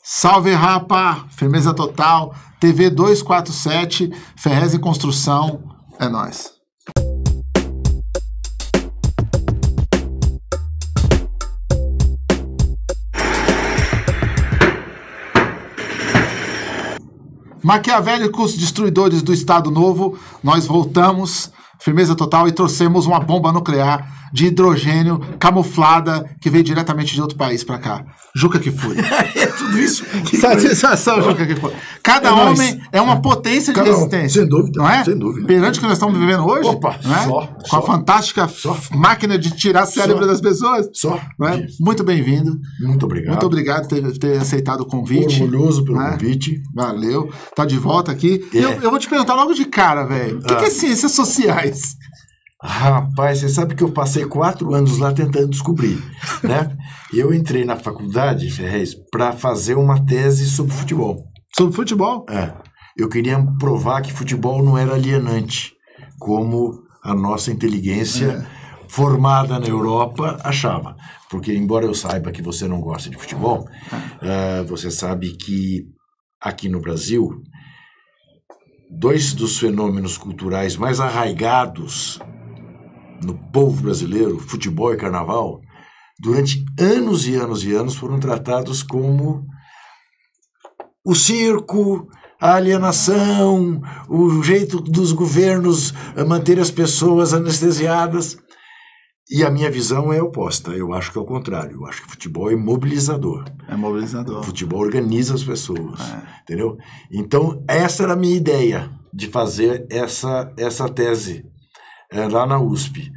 Salve, rapa! Firmeza total. TV 247, Ferrez em Construção. É nóis. Maquiavélicos destruidores do Estado Novo, nós voltamos, firmeza total, e trouxemos uma bomba nuclear de hidrogênio camuflada que veio diretamente de outro país pra cá. Juca Kfouri. É tudo isso. Satisfação, Juca Kfouri. Cada homem é uma potência de resistência. Sem dúvida. Não é? Sem dúvida. Perante o que nós estamos vivendo hoje. Opa, não é? só. Com a fantástica máquina de tirar cérebro das pessoas. Só. Não é? Muito bem-vindo. Muito obrigado. Muito obrigado por ter aceitado o convite. Orgulhoso pelo convite. Valeu. Tá de volta aqui. Eu vou te perguntar logo de cara, velho. O que é ciências sociais? Rapaz, você sabe que eu passei 4 anos lá tentando descobrir, né? Eu entrei na faculdade, Ferrez, para fazer uma tese sobre futebol. Sobre futebol? Eu queria provar que futebol não era alienante, como a nossa inteligência formada na Europa achava. Porque, embora eu saiba que você não gosta de futebol, você sabe que aqui no Brasil, 2 dos fenômenos culturais mais arraigados no povo brasileiro, futebol e carnaval, durante anos e anos e anos foram tratados como o circo, a alienação, o jeito dos governos manter as pessoas anestesiadas. E a minha visão é oposta. Eu acho que é o contrário. Eu acho que futebol é mobilizador. É mobilizador. O futebol organiza as pessoas. Entendeu? Então, essa era a minha ideia de fazer essa tese lá na USP.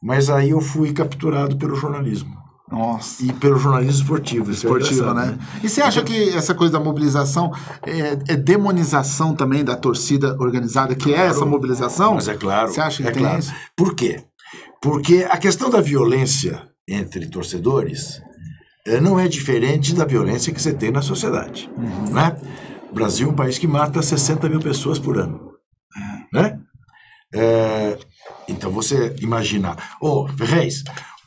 Mas aí eu fui capturado pelo jornalismo. Nossa. E pelo jornalismo esportivo. Esportivo, né? E você acha que essa coisa da mobilização é demonização também da torcida organizada, que é essa mobilização? Mas é claro. Você acha que tem isso? Por quê? Porque a questão da violência entre torcedores não é diferente da violência que você tem na sociedade. Né? O Brasil é um país que mata 60 mil pessoas por ano. Né? Então você imagina, Ferrez,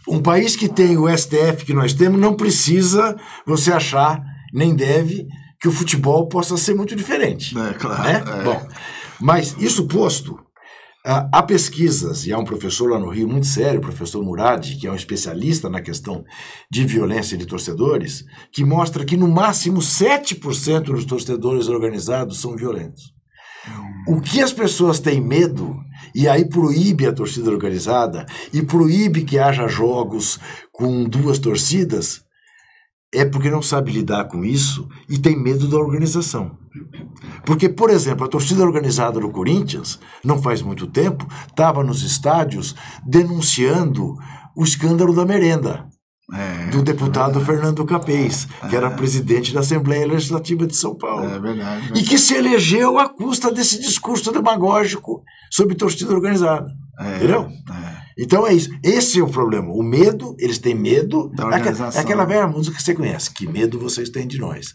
um país que tem o STF que nós temos não precisa você achar, nem deve, que o futebol possa ser muito diferente. Claro. Né? Bom, mas isso posto, há pesquisas, e há um professor lá no Rio muito sério, o professor Murad, que é um especialista na questão de violência de torcedores, que mostra que no máximo 7% dos torcedores organizados são violentos. O que as pessoas têm medo, e aí proíbe a torcida organizada, e proíbe que haja jogos com 2 torcidas, é porque não sabe lidar com isso e tem medo da organização. Porque, por exemplo, a torcida organizada do Corinthians, não faz muito tempo, estava nos estádios denunciando o escândalo da merenda. Do deputado Fernando Capês, que era presidente da Assembleia Legislativa de São Paulo. Verdade. E que se elegeu à custa desse discurso demagógico sobre torcida organizada. Entendeu? Então é isso. Esse é o problema. O medo, eles têm medo. É aquela velha música que você conhece. Que medo vocês têm de nós?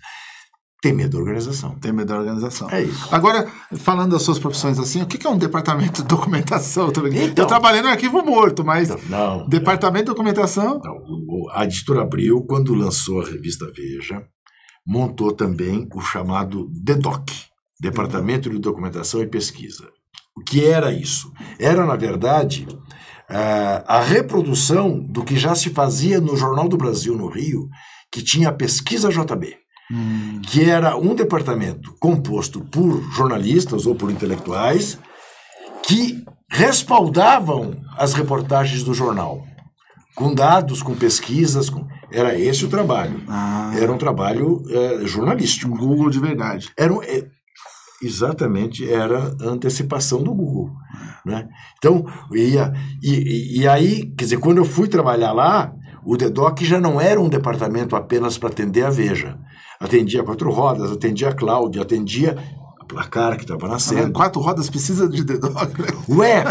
Tem medo da organização. Tem medo da organização. É isso. Agora, falando das suas profissões assim, o que é um departamento de documentação? Então, eu trabalhei no arquivo morto, mas não, departamento de documentação? Não, a Editora Abril, quando lançou a revista Veja, montou também o chamado DEDOC, Departamento de Documentação e Pesquisa. O que era isso? Era, na verdade, a reprodução do que já se fazia no Jornal do Brasil, no Rio, que tinha a Pesquisa JB. Que era um departamento composto por jornalistas ou por intelectuais que respaldavam as reportagens do jornal, com dados, com pesquisas, era esse o trabalho. Era um trabalho jornalístico. Google de verdade. Exatamente, era a antecipação do Google. Né? Então, e aí, quer dizer, quando eu fui trabalhar lá, o DEDOC já não era um departamento apenas para atender a Veja. Atendia a 4 Rodas, atendia a Cláudia, atendia a Placar, que estava nascendo. 4 Rodas precisa de DEDOC, né? Ué,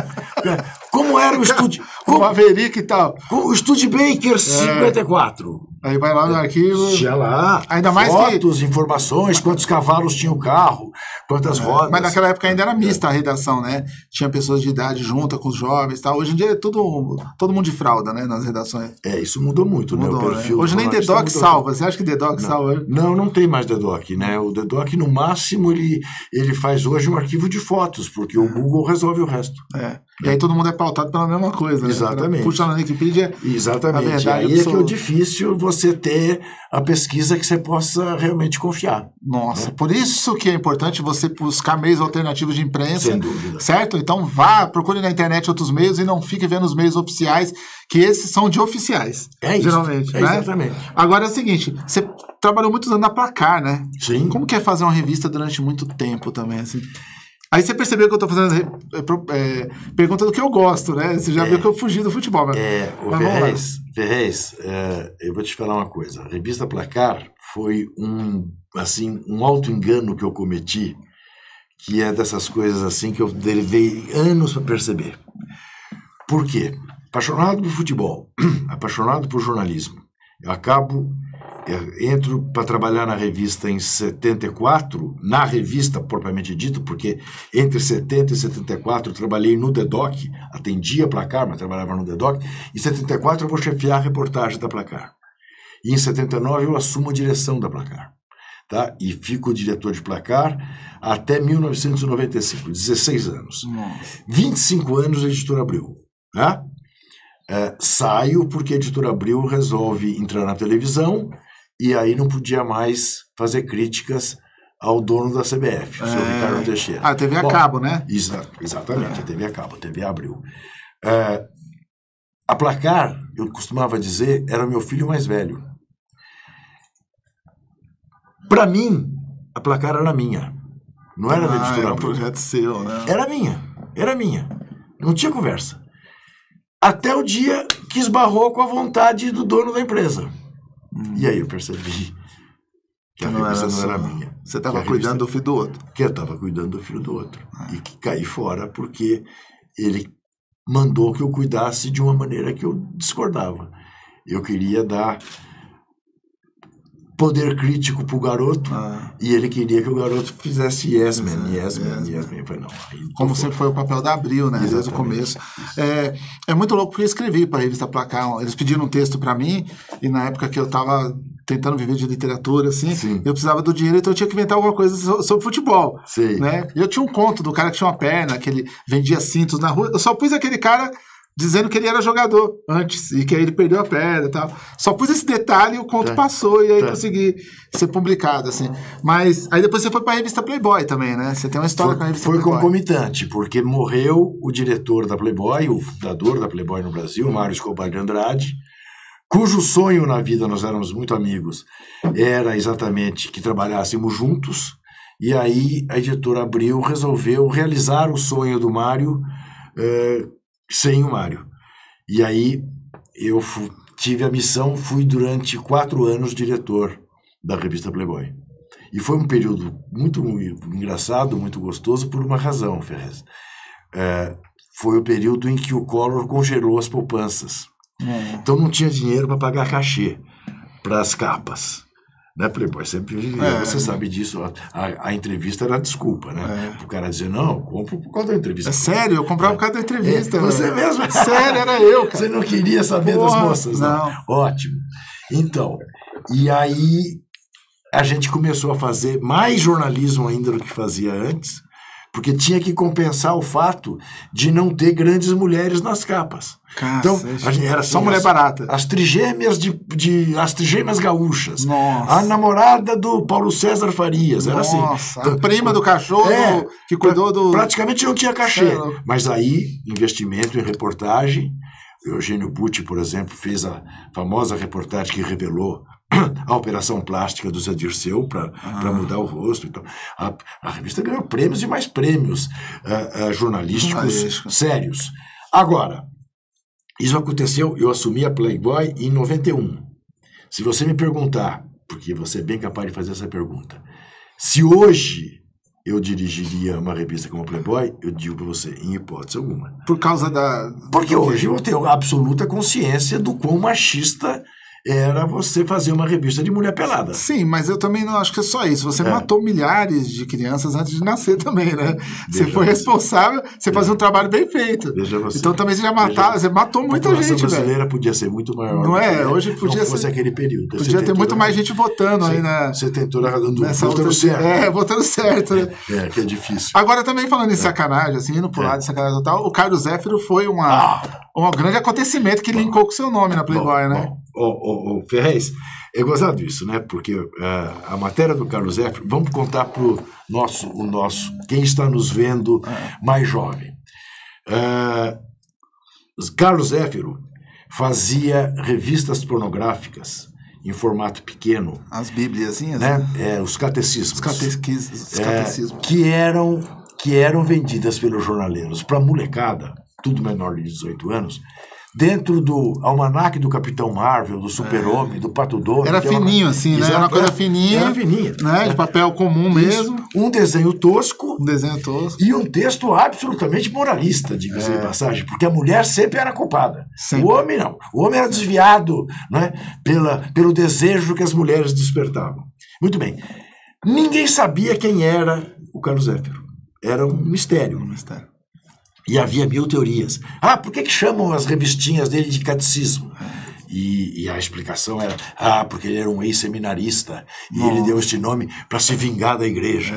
como era o estúdio... Com Maverick e tal. O Studebaker 54. Aí vai lá no arquivo... Tinha lá ainda mais fotos, informações, quantos cavalos tinha o carro, quantas rodas. Mas naquela época ainda era mista a redação, né? Tinha pessoas de idade junta com os jovens e tal. Hoje em dia é todo mundo de fralda, né? Nas redações. Isso mudou muito, né? O perfil Hoje nem DDoC salva. Você acha que DDoC salva? Não tem mais DDoC, né? O DDoC, no máximo, ele faz hoje um arquivo de fotos, porque o Google resolve o resto. E aí todo mundo é pautado pela mesma coisa, né? Exatamente. Puxa na Wikipedia. Exatamente. A verdade, aí é que é difícil você ter a pesquisa que você possa realmente confiar. Nossa, né? Por isso que é importante você buscar meios alternativos de imprensa. Sem dúvida. Certo? Então procure na internet outros meios e não fique vendo os meios oficiais, que esses são de oficiais. Geralmente, né? Exatamente. Agora é o seguinte, você trabalhou muitos anos na Placar, né? Sim. Como que é fazer uma revista durante muito tempo também, assim? Aí você percebeu que eu tô fazendo pergunta do que eu gosto, né? Você já viu que eu fugi do futebol. Mas Ferrez, eu vou te falar uma coisa. A revista Placar foi um auto-engano que eu cometi, que é dessas coisas assim que eu levei anos para perceber. Por quê? Apaixonado por futebol, apaixonado por jornalismo. Eu entro para trabalhar na revista em 74, na revista propriamente dito, porque entre 70 e 74 eu trabalhei no DDoC, atendia a Placar, mas trabalhava no DDoC. Em 74 eu vou chefiar a reportagem da Placar. E em 79 eu assumo a direção da Placar. Tá? E fico diretor de Placar até 1995, 16 anos. Nossa. 25 anos de Editora Abril. Né? Saio porque a Editora Abril resolve entrar na televisão e aí não podia mais fazer críticas ao dono da CBF, o senhor Ricardo Teixeira. A TV a cabo, né? Exatamente, a TV a cabo, a TV Abril. A Placar, eu costumava dizer, era o meu filho mais velho. Para mim, a Placar era minha. Não era da Editora Abril. Um projeto seu, né? Era minha. Não tinha conversa. Até o dia que esbarrou com a vontade do dono da empresa. E aí eu percebi que a revista não era minha. Você estava cuidando do filho do outro. Que eu estava cuidando do filho do outro. E que caí fora porque ele mandou que eu cuidasse de uma maneira que eu discordava. Eu queria dar poder crítico pro garoto e ele queria que o garoto fizesse yes man. Eu falei, não. Como sempre foi o papel da Abril, né? Desde o começo. É muito louco porque eu escrevi para a revista Placar. Eles pediram um texto para mim e na época que eu estava tentando viver de literatura, assim, eu precisava do dinheiro, então eu tinha que inventar alguma coisa sobre futebol. Né? E eu tinha um conto do cara que tinha uma perna, que ele vendia cintos na rua. Eu só pus aquele cara dizendo que ele era jogador antes e que aí ele perdeu a perna e tal. Só pus esse detalhe e o conto passou e aí consegui ser publicado, assim. Mas aí depois você foi para a revista Playboy também, né? Você tem uma história com a revista Playboy. Foi concomitante, porque morreu o diretor da Playboy, o fundador da Playboy no Brasil, Mário Escobar de Andrade, cujo sonho na vida, nós éramos muito amigos, era exatamente que trabalhássemos juntos. E aí a Editora Abril resolveu realizar o sonho do Mário sem o Mário. E aí eu tive a missão, fui durante 4 anos diretor da revista Playboy. E foi um período muito engraçado, muito gostoso, por uma razão, Ferrez. Foi o período em que o Collor congelou as poupanças. Então não tinha dinheiro para pagar cachê para as capas. Né, Playboy? Sempre, você sabe disso. A entrevista era a desculpa, né? O cara dizer, não, eu compro por causa da entrevista. É sério, eu comprava por causa da entrevista. Você mesmo? Sério, era eu, cara. Você não queria saber das moças, não? Ótimo. Então, e aí a gente começou a fazer mais jornalismo ainda do que fazia antes, porque tinha que compensar o fato de não ter grandes mulheres nas capas. Então, a gente era assim, só mulher barata. As trigêmeas as trigêmeas gaúchas. Nossa. A namorada do Paulo César Farias. Era assim. A prima do cachorro que cuidou do... Praticamente não tinha cachê. Mas aí, investimento em reportagem. O Eugênio Butti, por exemplo, fez a famosa reportagem que revelou a operação plástica do Zé Dirceu para mudar o rosto. Então, a revista ganhou prêmios e mais prêmios jornalísticos sérios. Agora, isso aconteceu, eu assumi a Playboy em 91. Se você me perguntar, porque você é bem capaz de fazer essa pergunta, se hoje eu dirigiria uma revista como a Playboy, eu digo para você, em hipótese alguma. Por causa da... Porque hoje eu tenho absoluta consciência do quão machista era você fazer uma revista de mulher pelada. Sim, mas eu também não acho que é só isso. Você matou milhares de crianças antes de nascer também, né? Você foi responsável, você fazia um trabalho bem feito. Então também você já matava, você matou muita gente, velho. A população brasileira podia ser muito maior. Não é? Hoje podia ser aquele período. Podia ter muito mais gente votando aí na... Você tentou votando certo. Votando certo, né? Que é difícil. Agora também falando em sacanagem, assim, indo pro lado de sacanagem total, o Carlos Zéfiro foi um grande acontecimento que linkou com o seu nome na Playboy, né? O Ferrez, é gozado isso, né? Porque a matéria do Carlos Zéfiro, vamos contar pro nosso, quem está nos vendo mais jovem. Carlos Zéfiro fazia revistas pornográficas em formato pequeno. As bíbliazinhas? Né? Os catecismos. Os catecismos. Que eram vendidas pelos jornaleiros para molecada, tudo menor de 18 anos, dentro do almanaque do Capitão Marvel, do Super-Homem, do Pato Donald. Era fininho, assim, né? Era uma coisa fininha. Era fininha. Né? De papel comum mesmo. Um desenho tosco. E um texto absolutamente moralista, diga-se de passagem, porque a mulher sempre era culpada. Sempre. O homem não. O homem era desviado, né, pelo desejo que as mulheres despertavam. Muito bem. Ninguém sabia quem era o Carlos Zéfiro. Era um mistério. E havia 1000 teorias. Por que chamam as revistinhas dele de catecismo? E a explicação era, porque ele era um ex-seminarista e ele deu este nome para se vingar da igreja.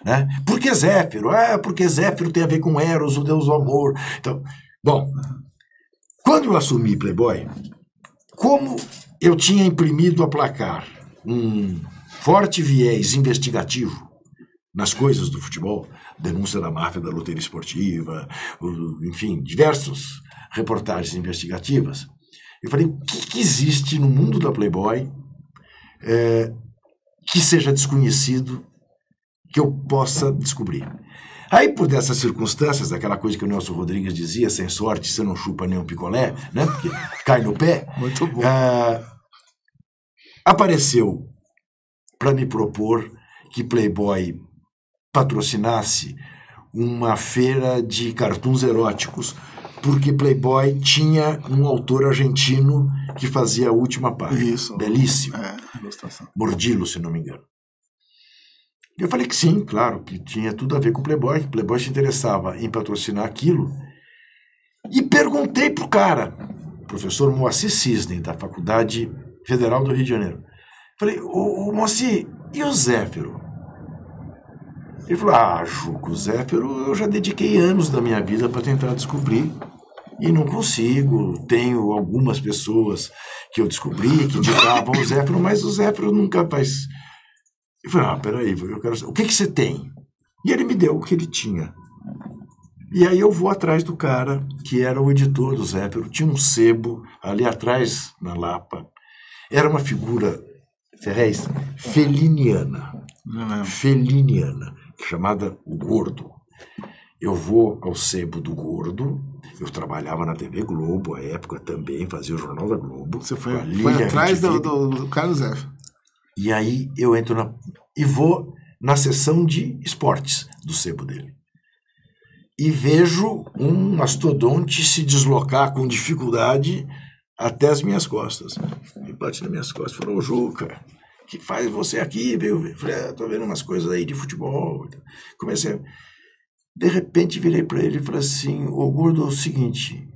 Né? Por que Zéfiro? Porque Zéfiro tem a ver com Eros, o deus do amor. Então, bom, quando eu assumi Playboy, como eu tinha imprimido a placar um forte viés investigativo nas coisas do futebol, denúncia da máfia da loteria esportiva, enfim, diversas reportagens investigativas, eu falei, o que existe no mundo da Playboy que seja desconhecido, que eu possa descobrir? Aí, por dessas circunstâncias, aquela coisa que o Nelson Rodrigues dizia, sem sorte você não chupa nem um picolé, né? Porque cai no pé. Muito bom. Apareceu para me propor que Playboy patrocinasse uma feira de cartoons eróticos, porque Playboy tinha um autor argentino que fazia a última página. Isso. Belíssimo. Ilustração. Mordilo, se não me engano. Eu falei que sim, claro, que tinha tudo a ver com Playboy, que Playboy se interessava em patrocinar aquilo. E perguntei pro cara, professor Moacir Cisne, da Faculdade Federal do Rio de Janeiro. Falei, Moacir, e o Zéfiro? Ele falou, Juco, o Zéfiro eu já dediquei anos da minha vida para tentar descobrir e não consigo. Tenho algumas pessoas que eu descobri que indicavam o Zéfiro, mas o Zéfiro nunca faz... Eu falei, peraí, eu quero saber. O que você tem? E ele me deu o que ele tinha. E aí eu vou atrás do cara, que era o editor do Zéfiro, tinha um sebo ali atrás, na Lapa. Era uma figura, Ferrez, feliniana, chamada O Gordo. Eu vou ao sebo do Gordo, eu trabalhava na TV Globo, à época também, fazia o Jornal da Globo. Você foi atrás do Carlos Zéfiro. E aí eu entro e vou na seção de esportes do sebo dele. E vejo um mastodonte se deslocar com dificuldade até as minhas costas. Ele bate nas minhas costas e falou, Juca, o que faz você aqui? Eu falei, tô vendo umas coisas aí de futebol. Comecei. De repente virei para ele e falei assim, Gordo, é o seguinte,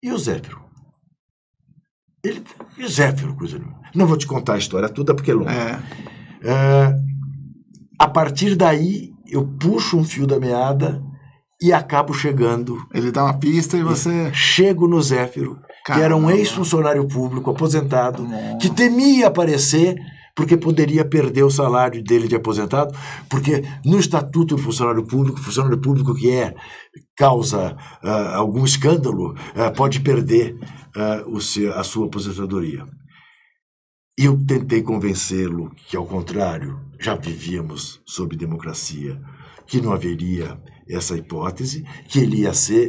e o Zéfiro? E o Zéfiro, coisa nenhuma. Não vou te contar a história toda porque é longa. A partir daí, eu puxo um fio da meada e acabo chegando. Ele dá uma pista e você... Chego no Zéfiro, que era um ex-funcionário público aposentado, que temia aparecer porque poderia perder o salário dele de aposentado, porque no Estatuto do funcionário público que causa algum escândalo, pode perder a sua aposentadoria. E eu tentei convencê-lo que, ao contrário, já vivíamos sob democracia, que não haveria essa hipótese, que ele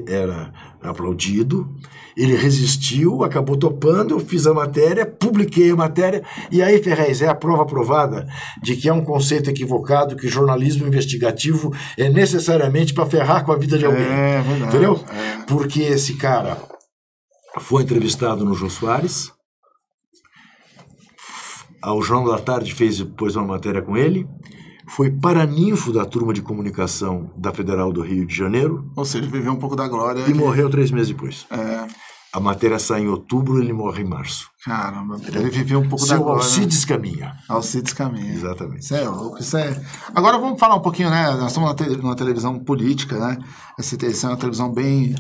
era aplaudido, ele resistiu, acabou topando, eu fiz a matéria, publiquei a matéria, e aí, Ferrez, é a prova provada de que é um conceito equivocado, que jornalismo investigativo é necessariamente para ferrar com a vida de alguém. É verdade. Entendeu? Porque esse cara foi entrevistado no Jô Soares, O Jornal da Tarde fez depois uma matéria com ele. Foi paraninfo da turma de comunicação da Federal do Rio de Janeiro. Ou seja, viveu um pouco da glória. E morreu 3 meses depois. É. A matéria sai em outubro, ele morre em março. Caramba, ele viveu um pouco da glória. Alcides Caminha. Alcides Caminha. Exatamente. Isso é louco, isso é... Agora vamos falar um pouquinho, né? Nós estamos numa televisão política, né? Essa é uma televisão bem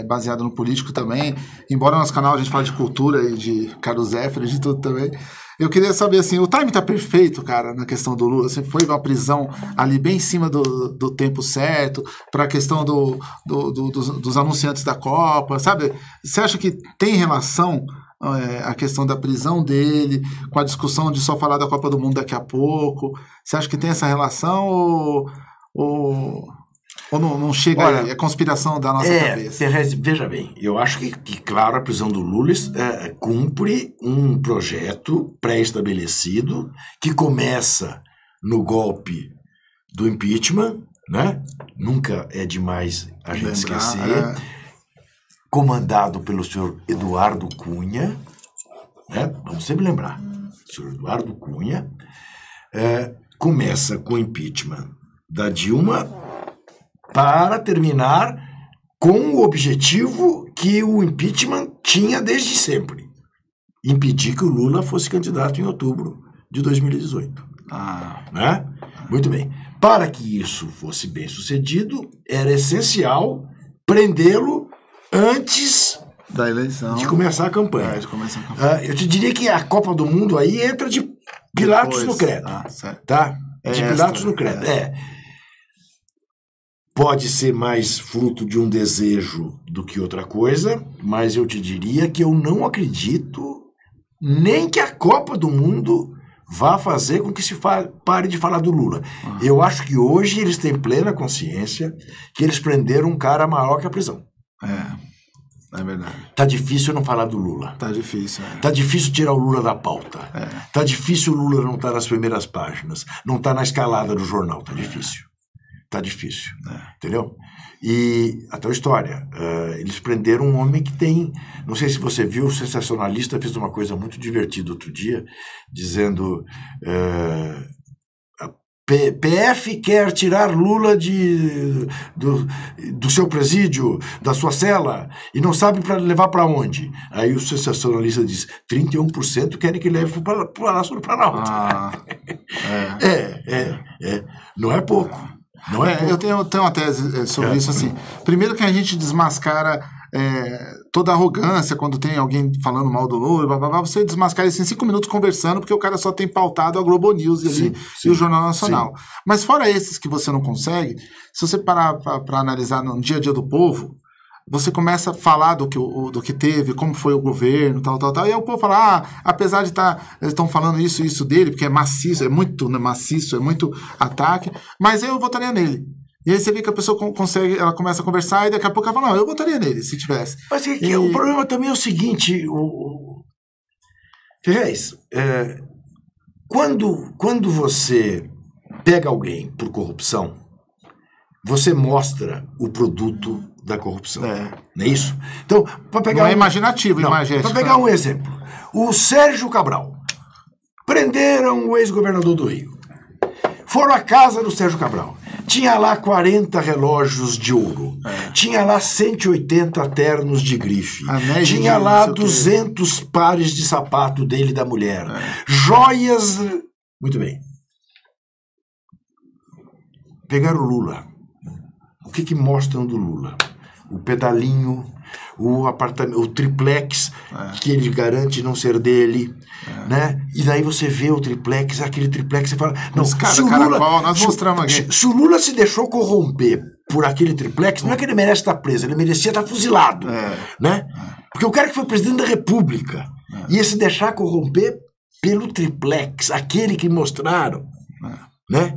baseada no político também. Embora no nosso canal a gente fale de cultura e de Carlos Zéfiro e de tudo também. Eu queria saber, assim, o time tá perfeito, cara, na questão do Lula. Assim, foi uma prisão ali bem em cima do tempo certo, para a questão dos anunciantes da Copa, sabe? Você acha que tem relação a questão da prisão dele com a discussão de só falar da Copa do Mundo daqui a pouco? Você acha que tem essa relação ou não chega? Olha, é conspiração da nossa cabeça? Veja bem, eu acho que claro, a prisão do Lula cumpre um projeto pré-estabelecido que começa no golpe do impeachment, né? Nunca é demais a gente esquecer, comandado pelo senhor Eduardo Cunha, né? Vamos sempre lembrar, o senhor Eduardo Cunha, começa com o impeachment da Dilma, para terminar com o objetivo que o impeachment tinha desde sempre. Impedir que o Lula fosse candidato em outubro de 2018. Né? Muito bem. Para que isso fosse bem sucedido, era essencial prendê-lo antes da eleição, de começar a campanha. Eu te diria que a Copa do Mundo aí entra de Pilatos no credo. Tá? De Pilatos no credo. Pode ser mais fruto de um desejo do que outra coisa, mas eu te diria que eu não acredito nem que a Copa do Mundo vá fazer com que se pare de falar do Lula. Eu acho que hoje eles têm plena consciência que eles prenderam um cara maior que a prisão. É verdade. Tá difícil não falar do Lula. Tá difícil. Tá difícil tirar o Lula da pauta. Tá difícil o Lula não estar nas primeiras páginas, não tá na escalada do jornal. Tá difícil. Tá difícil, entendeu? E a tal história, eles prenderam um homem que tem, não sei se você viu, o sensacionalista fez uma coisa muito divertida outro dia, dizendo a PF quer tirar Lula do seu presídio, da sua cela, e não sabe levar para onde. Aí o sensacionalista diz, 31% querem que leve para o Palácio do Planalto. Não é pouco. Eu tenho uma tese sobre isso, assim. Primeiro que a gente desmascara toda a arrogância quando tem alguém falando mal do Lula, blá, blá, blá, você desmascara isso em 5 minutos conversando, porque o cara só tem pautado a Globo News e o Jornal Nacional. Sim. Mas fora esses que você não consegue, se você parar para analisar no dia a dia do povo, você começa a falar do que teve, como foi o governo, tal, e aí o povo fala, apesar de eles estão falando isso dele, porque é maciço, é muito maciço, é muito ataque, mas eu votaria nele. E aí você vê que a pessoa ela começa a conversar e daqui a pouco ela fala, não, eu votaria nele, se tivesse. Mas o problema também é o seguinte, Ferrez, quando você pega alguém por corrupção, você mostra o produto da corrupção. Não é isso? Então, para pegar não é imaginativo, imagético. Para pegar um exemplo. O Sérgio Cabral. Prenderam o ex-governador do Rio. Foram à casa do Sérgio Cabral. Tinha lá 40 relógios de ouro. Tinha lá 180 ternos de grife. Tinha lá 200 pares de sapato dele e da mulher. Joias. Muito bem. Pegaram o Lula. O que mostram do Lula? O pedalinho, o apartamento, o triplex que ele garante não ser dele, né? E daí você vê o triplex, aquele triplex, você fala, não, se o Lula, nós mostramos aqui. Se o Lula se deixou corromper por aquele triplex, não é que ele merece estar preso, ele merecia estar fuzilado, né? Porque o cara que foi presidente da República ia se deixar corromper pelo triplex, aquele que mostraram, né?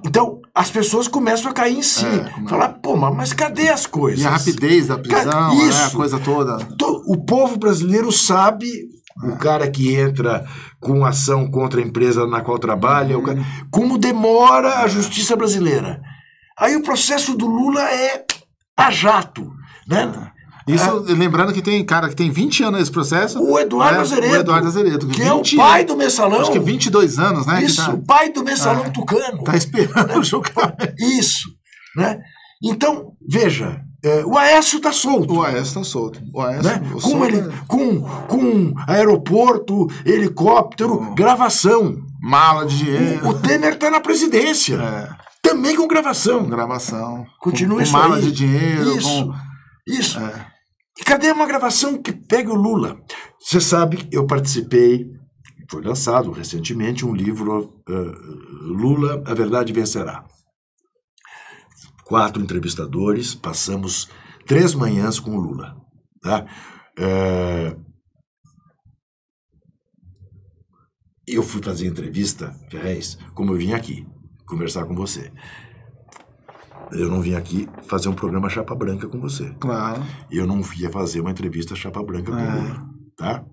Então, as pessoas começam a cair em si. Falar, pô, mas cadê as coisas? E a rapidez da prisão, a coisa toda. O povo brasileiro sabe, o cara que entra com ação contra a empresa na qual trabalha, como demora a justiça brasileira. Aí o processo do Lula é a jato, né? Isso, lembrando que tem cara que tem 20 anos nesse processo. O Eduardo Azeredo. O Eduardo Azeredo. Que é o pai do Mensalão. Acho que 22 anos, né? Isso, o pai do Mensalão tucano. Tá esperando o julgamento. Isso, né? Então, veja, o Aécio está solto. O Aécio está solto. O Aécio, né? Com aeroporto, helicóptero, gravação. Mala de dinheiro. O Temer está na presidência. Também com gravação. Continua com isso mala aí. De dinheiro. Isso. E cadê uma gravação que pegue o Lula? Você sabe, eu participei, foi lançado recentemente um livro, Lula, a Verdade Vencerá. 4 entrevistadores, passamos 3 manhãs com o Lula. Tá? Eu fui fazer entrevista, Ferrez, como eu vim aqui, conversar com você. Eu não vim aqui fazer um programa chapa branca com você. Claro. Eu não ia fazer uma entrevista chapa branca com o Lula. Tá?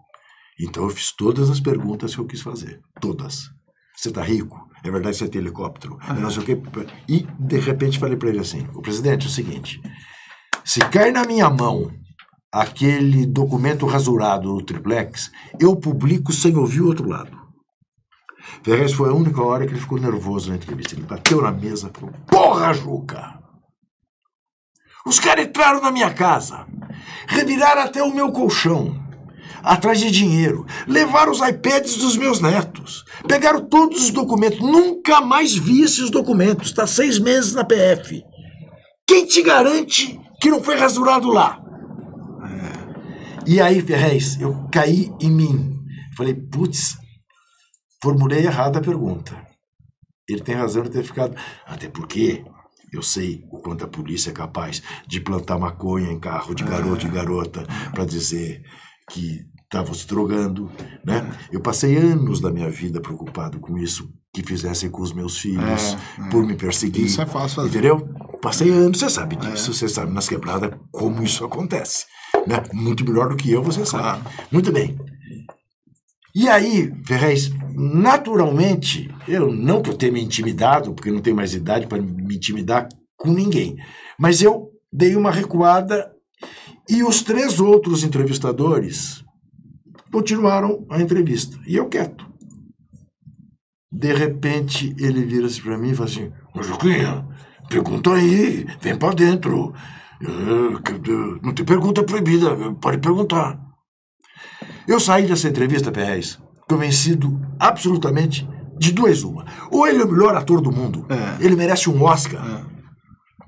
Então eu fiz todas as perguntas que eu quis fazer. Todas. Você tá rico? É verdade que você tem helicóptero? Não sei o quê. E, de repente, falei para ele assim, o presidente, é o seguinte, se cai na minha mão aquele documento rasurado do triplex, eu publico sem ouvir o outro lado. Ferrez foi a única hora que ele ficou nervoso na entrevista. Ele bateu na mesa e falou, porra, Juca! Os caras entraram na minha casa, reviraram até o meu colchão, atrás de dinheiro, levaram os iPads dos meus netos, pegaram todos os documentos, nunca mais vi esses documentos, está 6 meses na PF. Quem te garante que não foi rasurado lá? E aí, Ferrez, eu caí em mim. Falei, putz, formulei errado a pergunta. Ele tem razão de ter ficado... Até porque eu sei o quanto a polícia é capaz de plantar maconha em carro de garoto e garota para dizer que estavam se drogando, né? Eu passei anos da minha vida preocupado com isso, que fizessem com os meus filhos, por me perseguir. Isso é fácil fazer. Entendeu? Passei anos, você sabe disso, você sabe nas quebradas como isso acontece. Né? Muito melhor do que eu, você sabe. Muito bem. E aí, Ferrez, naturalmente, eu não por ter me intimidado, porque não tenho mais idade para me intimidar com ninguém, mas eu dei uma recuada e os 3 outros entrevistadores continuaram a entrevista. E eu quieto. De repente, ele vira-se para mim e fala assim, ô Juquinha, pergunta aí, vem para dentro. Não tem pergunta proibida, pode perguntar. Eu saí dessa entrevista, Ferrez, convencido absolutamente de 2 uma. Ou ele é o melhor ator do mundo, ele merece um Oscar,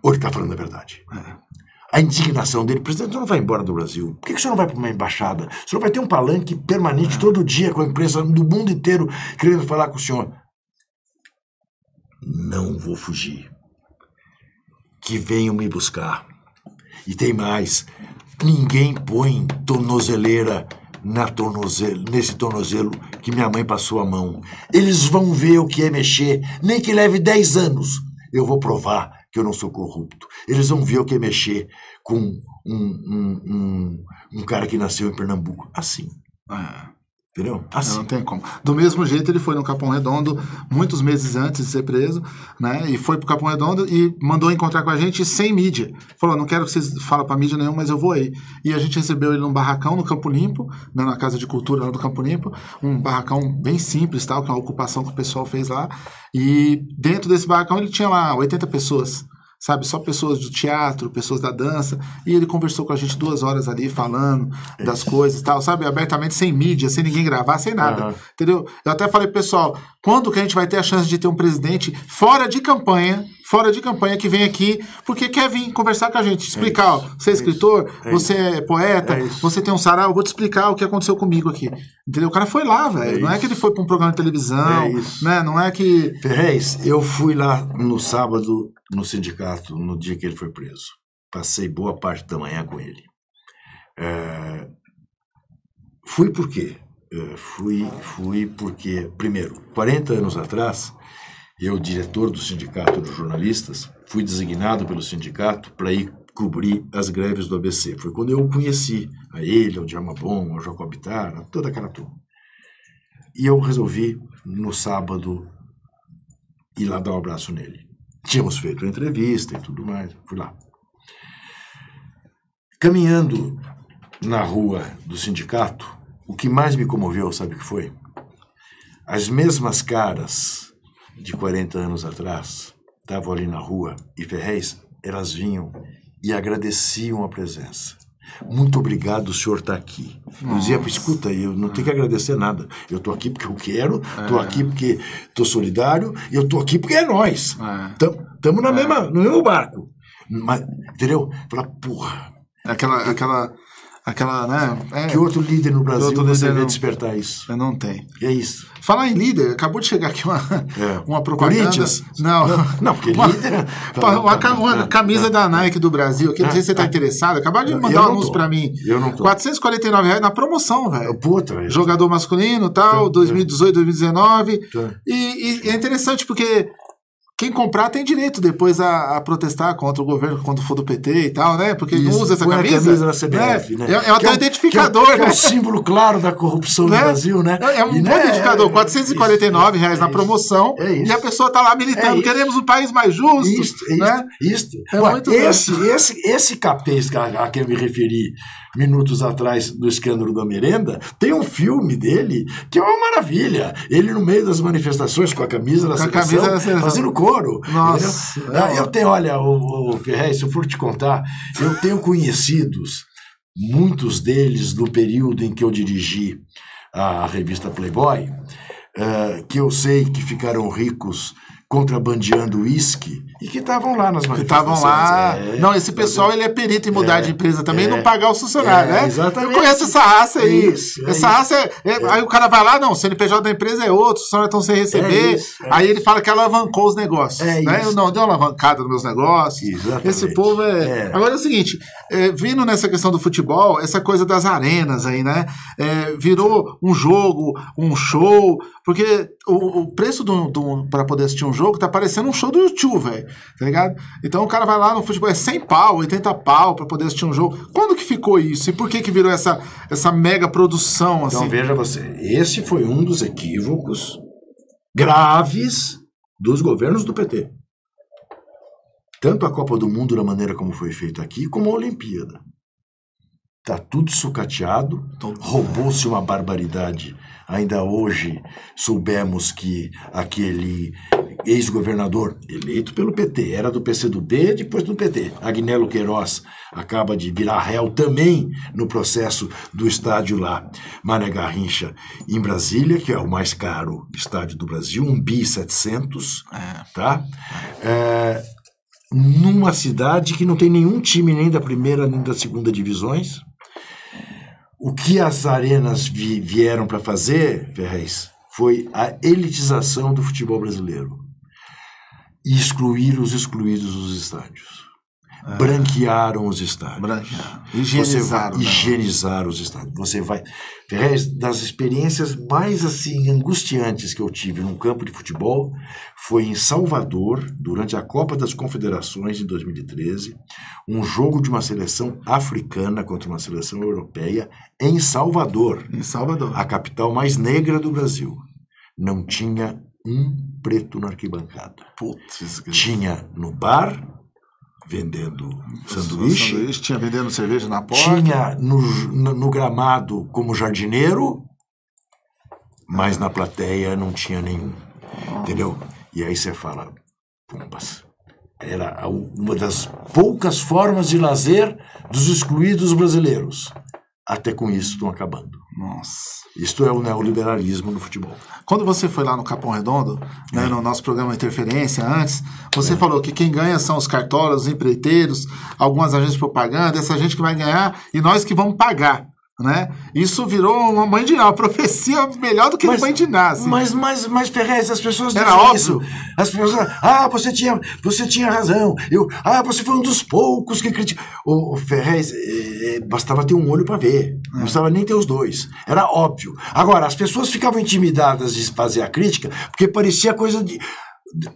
ou ele está falando a verdade. A indignação dele, presidente, você não vai embora do Brasil. Por que você não vai para uma embaixada? Você não vai ter um palanque permanente todo dia com a imprensa do mundo inteiro querendo falar com o senhor? Não vou fugir. Que venham me buscar. E tem mais. Ninguém põe tornozeleira nesse tornozelo que minha mãe passou a mão. Eles vão ver o que é mexer, nem que leve 10 anos. Eu vou provar que eu não sou corrupto. Eles vão ver o que é mexer com um cara que nasceu em Pernambuco. Assim. Entendeu? Assim. Não tem como. Do mesmo jeito, ele foi no Capão Redondo muitos meses antes de ser preso, né? E foi pro Capão Redondo e mandou encontrar com a gente sem mídia. Falou, não quero que vocês falem pra mídia nenhuma, mas eu vou aí. E a gente recebeu ele num barracão no Campo Limpo, né, na Casa de Cultura lá do Campo Limpo, um barracão bem simples, tal, que é uma ocupação que o pessoal fez lá. E dentro desse barracão ele tinha lá 80 pessoas. Sabe, só pessoas do teatro, pessoas da dança, e ele conversou com a gente 2 horas ali, falando das coisas e tal, sabe, abertamente, sem mídia, sem ninguém gravar, sem nada, entendeu? Eu até falei, pessoal, quando que a gente vai ter a chance de ter um presidente fora de campanha, que vem aqui, porque quer vir conversar com a gente, explicar, ó, você é escritor, você é poeta, você tem um sarau, eu vou te explicar o que aconteceu comigo aqui, entendeu? O cara foi lá, velho, não é que ele foi para um programa de televisão, né, não é que... Ferrez, eu fui lá no sábado, no sindicato, no dia que ele foi preso. Passei boa parte da manhã com ele. Fui por quê? Fui porque, primeiro, 40 anos atrás, eu, diretor do Sindicato dos Jornalistas, fui designado pelo sindicato para ir cobrir as greves do ABC. Foi quando eu o conheci, a ele, ao Djalma Bom, ao Jacob Bittar, toda aquela turma. E eu resolvi, no sábado, ir lá dar um abraço nele. Tínhamos feito a entrevista e tudo mais, fui lá. Caminhando na rua do sindicato, o que mais me comoveu, sabe o que foi? As mesmas caras de 40 anos atrás estavam ali na rua e Ferrez, elas vinham e agradeciam a presença. Muito obrigado, o senhor está aqui. Eu dizia, escuta, eu não tenho que agradecer nada. Eu estou aqui porque eu quero, estou aqui porque estou solidário, e eu estou aqui porque é nós. Estamos no mesmo barco. Mas, entendeu? Fala, porra. Aquela, né? Que outro líder no Brasil você vê despertar isso? Não tem. É isso. Falar em líder, acabou de chegar aqui uma propaganda. Corinthians? Não, porque líder... Uma camisa da Nike do Brasil, que não sei se você está interessado. Acabaram de mandar um anúncio para mim. Eu não tô. R$449 na promoção, velho. Puta. Jogador masculino, tal, 2018, 2019. E é interessante porque... Quem comprar tem direito depois a protestar contra o governo quando for do PT e tal, né? Porque não usa essa camisa. A camisa da CBF, né? É até um identificador, né? É um símbolo claro da corrupção no Brasil, né? É um bom identificador. R$449 na promoção. E a pessoa tá lá militando. Queremos um país mais justo. Isso. Esse capês a que eu me referi minutos atrás do escândalo da merenda, tem um filme dele que é uma maravilha. Ele no meio das manifestações com a camisa da seleção, fazendo coro. Nossa. Eu tenho, olha, o Ferrez, se eu for te contar, eu tenho conhecidos, muitos deles no período em que eu dirigi a revista Playboy, que eu sei que ficaram ricos contrabandeando uísque e que estavam lá nas manifestações. Estavam lá. Não, esse pessoal ele é perito em mudar de empresa também e não pagar o funcionário, né? Exatamente. Eu conheço essa raça aí. Essa raça É. Aí o cara vai lá, não, o CNPJ da empresa é outro, os funcionários estão sem receber. Aí ele fala que alavancou os negócios. Né? Eu não deu uma alavancada nos meus negócios. Exatamente. Esse povo Agora é o seguinte, vindo nessa questão do futebol, essa coisa das arenas aí, né? Virou um jogo, um show, porque o preço para poder assistir um jogo tá parecendo um show do YouTube, velho. Tá ligado? Então o cara vai lá no futebol, 100 pau, 80 pau pra poder assistir um jogo. Quando que ficou isso? E por que virou essa mega produção, assim? Então veja você, esse foi um dos equívocos graves dos governos do PT. Tanto a Copa do Mundo da maneira como foi feita aqui, como a Olimpíada. Tá tudo sucateado, roubou-se uma barbaridade. Ainda hoje soubemos que aquele ex-governador, eleito pelo PT, era do PCdoB, depois do PT, Agnello Queiroz, acaba de virar réu também no processo do estádio lá, Mané Garrincha, em Brasília, que é o mais caro estádio do Brasil, 1.700 bi, tá? Numa cidade que não tem nenhum time nem da primeira nem da segunda divisões. O que as arenas vieram para fazer, Ferrez, foi a elitização do futebol brasileiro e excluir os excluídos dos estádios. Branquearam os estádios. Higienizaram os estádios. Você vai... Ferrez, das experiências mais assim angustiantes que eu tive num campo de futebol foi em Salvador, durante a Copa das Confederações de 2013, um jogo de uma seleção africana contra uma seleção europeia em Salvador. Em Salvador. A capital mais negra do Brasil. Não tinha um preto na arquibancada. Putz, tinha no bar... vendendo sanduíche, tinha vendendo cerveja na porta, tinha no gramado como jardineiro, mas na plateia não tinha nenhum, entendeu? E aí você fala, pumbas, era uma das poucas formas de lazer dos excluídos brasileiros. Até com isso estão acabando. Nossa. Isto é o neoliberalismo no futebol. Quando você foi lá no Capão Redondo, né, no nosso programa Interferência antes, você falou que quem ganha são os cartolas, os empreiteiros, algumas agências de propaganda, essa gente que vai ganhar e nós que vamos pagar. Né? Isso virou uma mãe de Ná, uma profecia melhor do que mãe de Ná. Assim. Mas Ferrez, as pessoas dizem óbvio. Isso. As pessoas, você tinha razão. Você foi um dos poucos que criticou. O Ferrez, bastava ter um olho para ver. Não precisava nem ter os dois. Era óbvio. Agora, as pessoas ficavam intimidadas de fazer a crítica porque parecia coisa de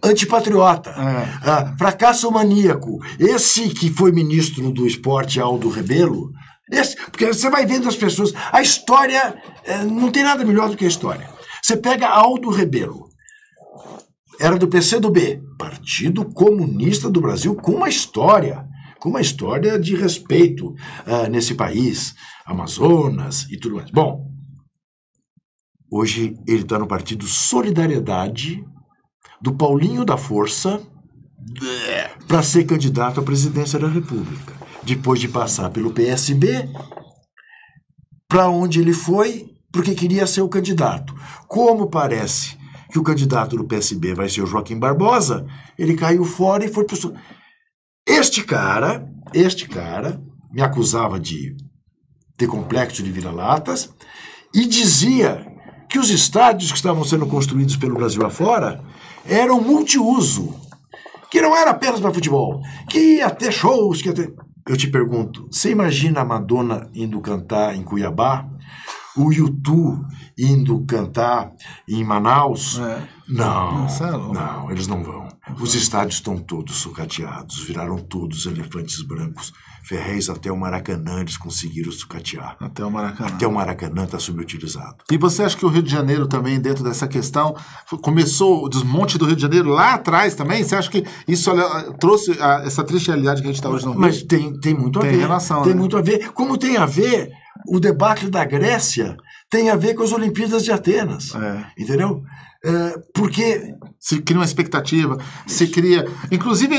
antipatriota, fracasso maníaco. Esse que foi ministro do esporte, Aldo Rebelo, porque você vai vendo as pessoas, a história não tem nada melhor do que a história. Você pega Aldo Rebelo, era do PCdoB, Partido Comunista do Brasil, com uma história, com uma história de respeito nesse país, Amazonas e tudo mais. Bom, hoje ele está no partido Solidariedade, do Paulinho da Força, para ser candidato à presidência da República. Depois de passar pelo PSB, para onde ele foi, porque queria ser o candidato. Como parece que o candidato do PSB vai ser o Joaquim Barbosa, ele caiu fora e foi para o... Este cara me acusava de ter complexo de vira-latas e dizia que os estádios que estavam sendo construídos pelo Brasil afora eram multiuso, que não era apenas para futebol, que ia ter shows, que ia ter... Eu te pergunto, você imagina a Madonna indo cantar em Cuiabá? O U2 indo cantar em Manaus? Não, eles não vão. Os estádios estão todos sucateados, viraram todos elefantes brancos. Ferréis até o Maracanã eles conseguiram sucatear. Até o Maracanã está subutilizado. E você acha que o Rio de Janeiro também, dentro dessa questão, começou o desmonte do Rio de Janeiro lá atrás também? Você acha que isso trouxe essa triste realidade que a gente está hoje no Rio? Mas tem muito a ver. Relação, tem né? muito a ver. Como tem a ver o debacle da Grécia, tem a ver com as Olimpíadas de Atenas. Entendeu? Porque se cria uma expectativa, se cria... Inclusive,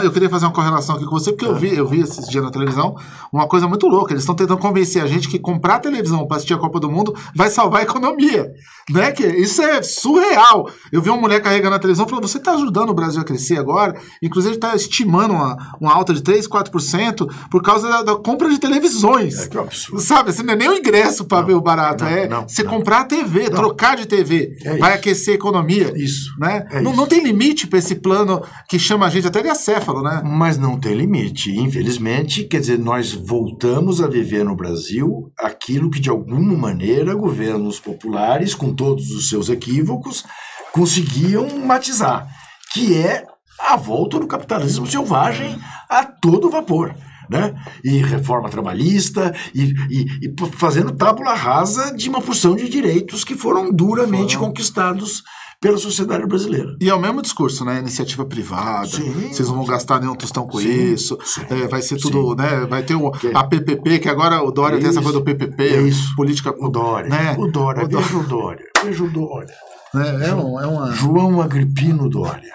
eu queria fazer uma correlação aqui com você, porque eu vi esses dias na televisão uma coisa muito louca. Eles estão tentando convencer a gente que comprar televisão para assistir a Copa do Mundo vai salvar a economia. Né? Que isso é surreal. Eu vi uma mulher carregando a televisão e falou, você está ajudando o Brasil a crescer agora? Inclusive, está estimando uma alta de 3%, 4% por causa da compra de televisões. Que absurdo. Sabe? Assim, não é nem o ingresso para ver o barato. Você comprar a TV, trocar de TV. Vai aquecer a economia. Isso. Né? Não tem limite para esse plano que chama a gente até de acéfalo, né? Mas não tem limite. Infelizmente, quer dizer, nós voltamos a viver no Brasil aquilo que, de alguma maneira, governos populares, com todos os seus equívocos, conseguiam matizar, que é a volta do capitalismo selvagem a todo vapor. Né? E reforma trabalhista, e fazendo tábula rasa de uma porção de direitos que foram duramente conquistados pela sociedade brasileira. E é o mesmo discurso, né? Iniciativa privada, vocês não vão gastar nenhum tostão com isso, vai ser tudo, né? Vai ter a PPP, que agora o Dória tem essa coisa do PPP, política... O Dória, né? Veja o Dória. É João Agripino Dória.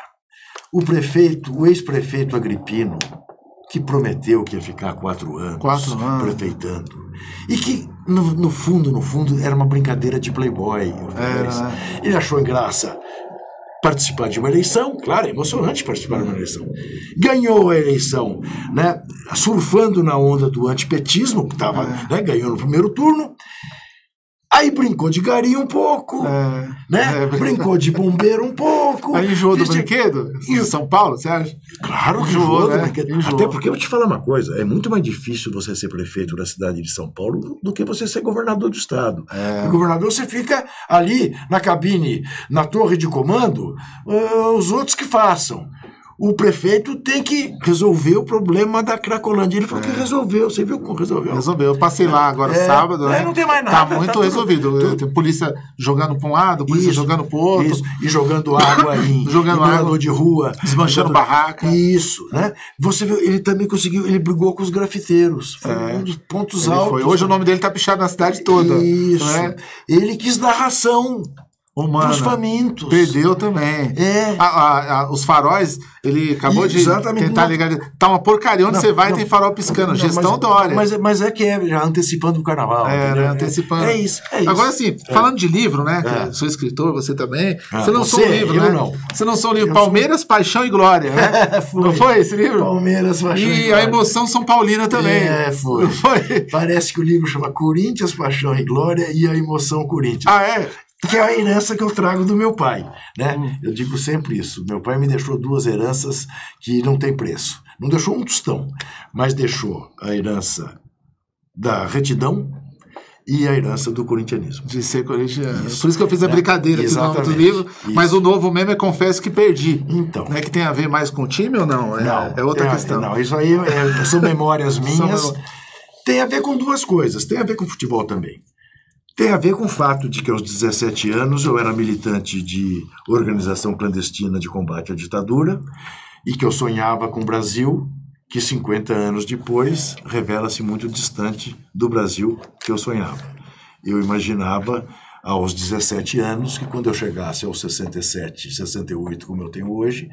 O ex-prefeito Agripino, que prometeu que ia ficar 4 anos prefeitando. E que, no fundo, era uma brincadeira de playboy. Ele achou graça participar de uma eleição, claro, é emocionante participar de uma eleição. Ganhou a eleição, né, surfando na onda do antipetismo, que ganhou no primeiro turno. Aí brincou de gari um pouco, né? Brincou de bombeiro um pouco. Aí enjoou do brinquedo? Em São Paulo, você acha? Claro que enjoou do brinquedo. Até porque eu vou te falar uma coisa, é muito mais difícil você ser prefeito da cidade de São Paulo do que você ser governador do estado. O governador, você fica ali na cabine, na torre de comando, os outros que façam. O prefeito tem que resolver o problema da Cracolândia. Ele falou que resolveu. Você viu como resolveu? Resolveu. Eu passei lá agora sábado. Né? Não tem mais nada. Tá muito resolvido. Tem polícia jogando para um lado, polícia jogando para o outro. Isso. E jogando água em morador de rua. Desmanchando barraca. Isso. Né? Você viu, ele também conseguiu, ele brigou com os grafiteiros. Foi um dos pontos altos. Hoje o nome dele tá pichado na cidade toda. Isso. Né? Ele quis dar ração. Os famintos. Perdeu também. Os faróis, ele acabou de tentar ligar. Tá uma porcaria onde você vai e tem farol piscando. Gestão Dória. Mas é que já antecipando o carnaval. Antecipando. É isso. Agora, assim, falando de livro, né? Que sou escritor, você também. Você lançou um livro, né? Não. Você lançou um livro, Palmeiras, Paixão e Glória, né? Não foi esse livro? Palmeiras, Paixão e Glória. E a emoção São Paulina também. Foi. Não foi? Parece que o livro chama Corinthians, Paixão e Glória e a emoção Corinthians. Que é a herança que eu trago do meu pai, né? Eu digo sempre isso. Meu pai me deixou 2 heranças que não tem preço. Não deixou um tostão, mas deixou a herança da retidão e a herança do corintianismo. De ser corintiano. Por isso que eu fiz a brincadeira aqui no nome do livro. Mas o novo meme é Confesso que Perdi. Então. Não é que tem a ver mais com o time ou não? É outra questão. Não, isso aí são memórias minhas. Tem a ver com 2 coisas. Tem a ver com futebol também. Tem a ver com o fato de que aos 17 anos eu era militante de organização clandestina de combate à ditadura e que eu sonhava com um Brasil que 50 anos depois revela-se muito distante do Brasil que eu sonhava. Eu imaginava aos 17 anos que quando eu chegasse aos 67, 68, como eu tenho hoje,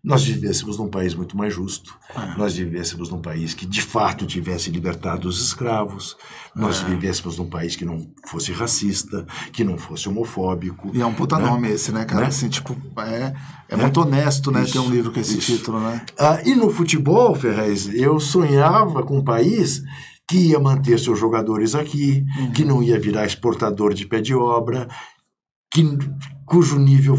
nós vivêssemos num país muito mais justo, nós vivêssemos num país que de fato tivesse libertado os escravos, nós vivêssemos num país que não fosse racista, que não fosse homofóbico. E é um puta nome esse, né, cara? Assim, tipo, muito honesto, né, ter um livro com esse título, né? E no futebol, Ferrez, eu sonhava com um país que ia manter seus jogadores aqui, que não ia virar exportador de pé de obra, cujo nível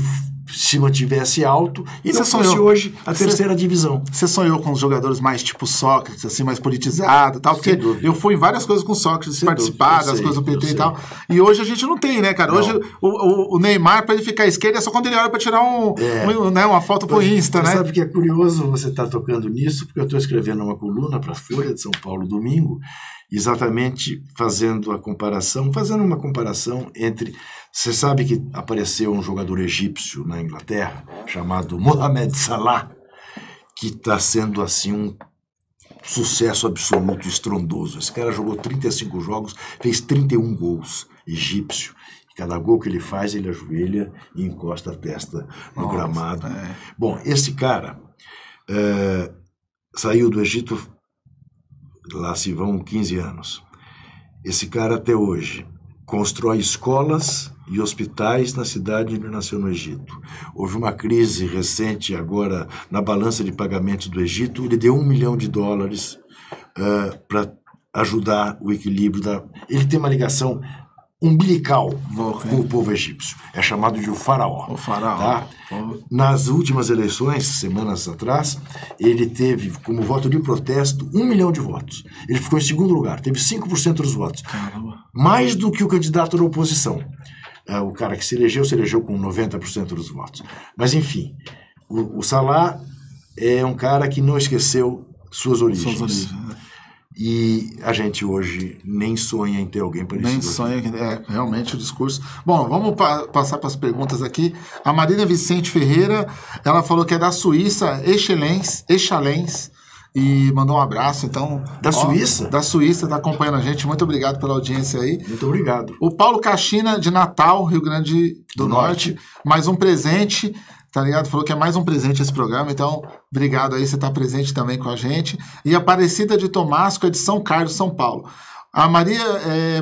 se mantivesse alto e não fosse hoje a terceira divisão. Você sonhou com os jogadores mais tipo Sócrates, assim, mais politizado e tal? Porque eu fui em várias coisas com Sócrates, participar das coisas do PT e tal. E hoje a gente não tem, né, cara? Não. Hoje o Neymar, pra ele ficar à esquerda, é só quando ele olha pra tirar uma foto pro Insta, né? Sabe que é curioso você estar tocando nisso, porque eu estou escrevendo uma coluna para a Folha de São Paulo domingo, exatamente fazendo uma comparação entre... Você sabe que apareceu um jogador egípcio na Inglaterra, chamado Mohamed Salah, que está sendo assim um sucesso absoluto, estrondoso. Esse cara jogou 35 jogos, fez 31 gols, egípcio. E cada gol que ele faz, ele ajoelha e encosta a testa no gramado. Bom, esse cara saiu do Egito, lá se vão 15 anos. Esse cara até hoje constrói escolas e hospitais na cidade onde nasceu no Egito. Houve uma crise recente agora na balança de pagamentos do Egito. Ele deu $1 milhão para ajudar o equilíbrio. Ele tem uma ligação umbilical com o povo egípcio. É chamado de o faraó. O faraó. Tá? Nas últimas eleições, semanas atrás, ele teve como voto de protesto 1 milhão de votos. Ele ficou em segundo lugar, teve 5% dos votos. Caramba. Mais do que o candidato da oposição. O cara que se elegeu com 90% dos votos. Mas, enfim, o Salah é um cara que não esqueceu suas origens. E a gente hoje nem sonha em ter alguém parecido. Nem sonha, realmente o discurso. Bom, vamos passar para as perguntas aqui. A Marina Vicente Ferreira, ela falou que é da Suíça, Echalens, e mandou um abraço, então... Suíça? Da Suíça, está acompanhando a gente. Muito obrigado pela audiência aí. Muito obrigado. O Paulo Caxina, de Natal, Rio Grande do Norte. Mais um presente, tá ligado? Falou que é mais um presente esse programa, então obrigado aí, você tá presente também com a gente. E a Aparecida de Tomasco é de São Carlos, São Paulo. A Maria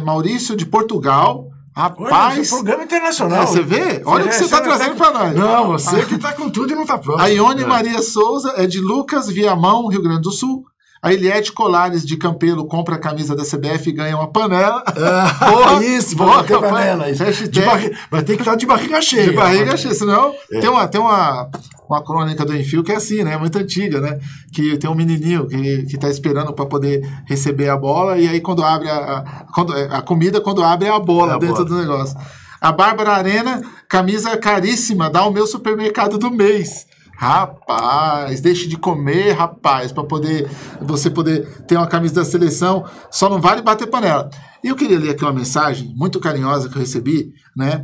Maurício, de Portugal... Rapaz, esse programa internacional. Você vê? Olha o que você está trazendo para nós. Não, você que está com tudo e não está pronto. A Ione Maria Souza é de Lucas, Viamão, Rio Grande do Sul. A Eliette Colares, de Campelo, compra a camisa da CBF e ganha uma panela. Porra, isso, boa panela. Vai ter que estar de barriga cheia. De barriga cheia, senão tem uma crônica do Enfio que é assim, né? Muito antiga, né? Que tem um menininho que tá esperando para poder receber a bola e aí quando abre a comida, quando abre a bola dentro do negócio. A Bárbara Arena, camisa caríssima, dá o meu supermercado do mês. Rapaz, deixe de comer, rapaz, para você poder ter uma camisa da seleção, só não vale bater panela. E eu queria ler aqui uma mensagem muito carinhosa que eu recebi, né?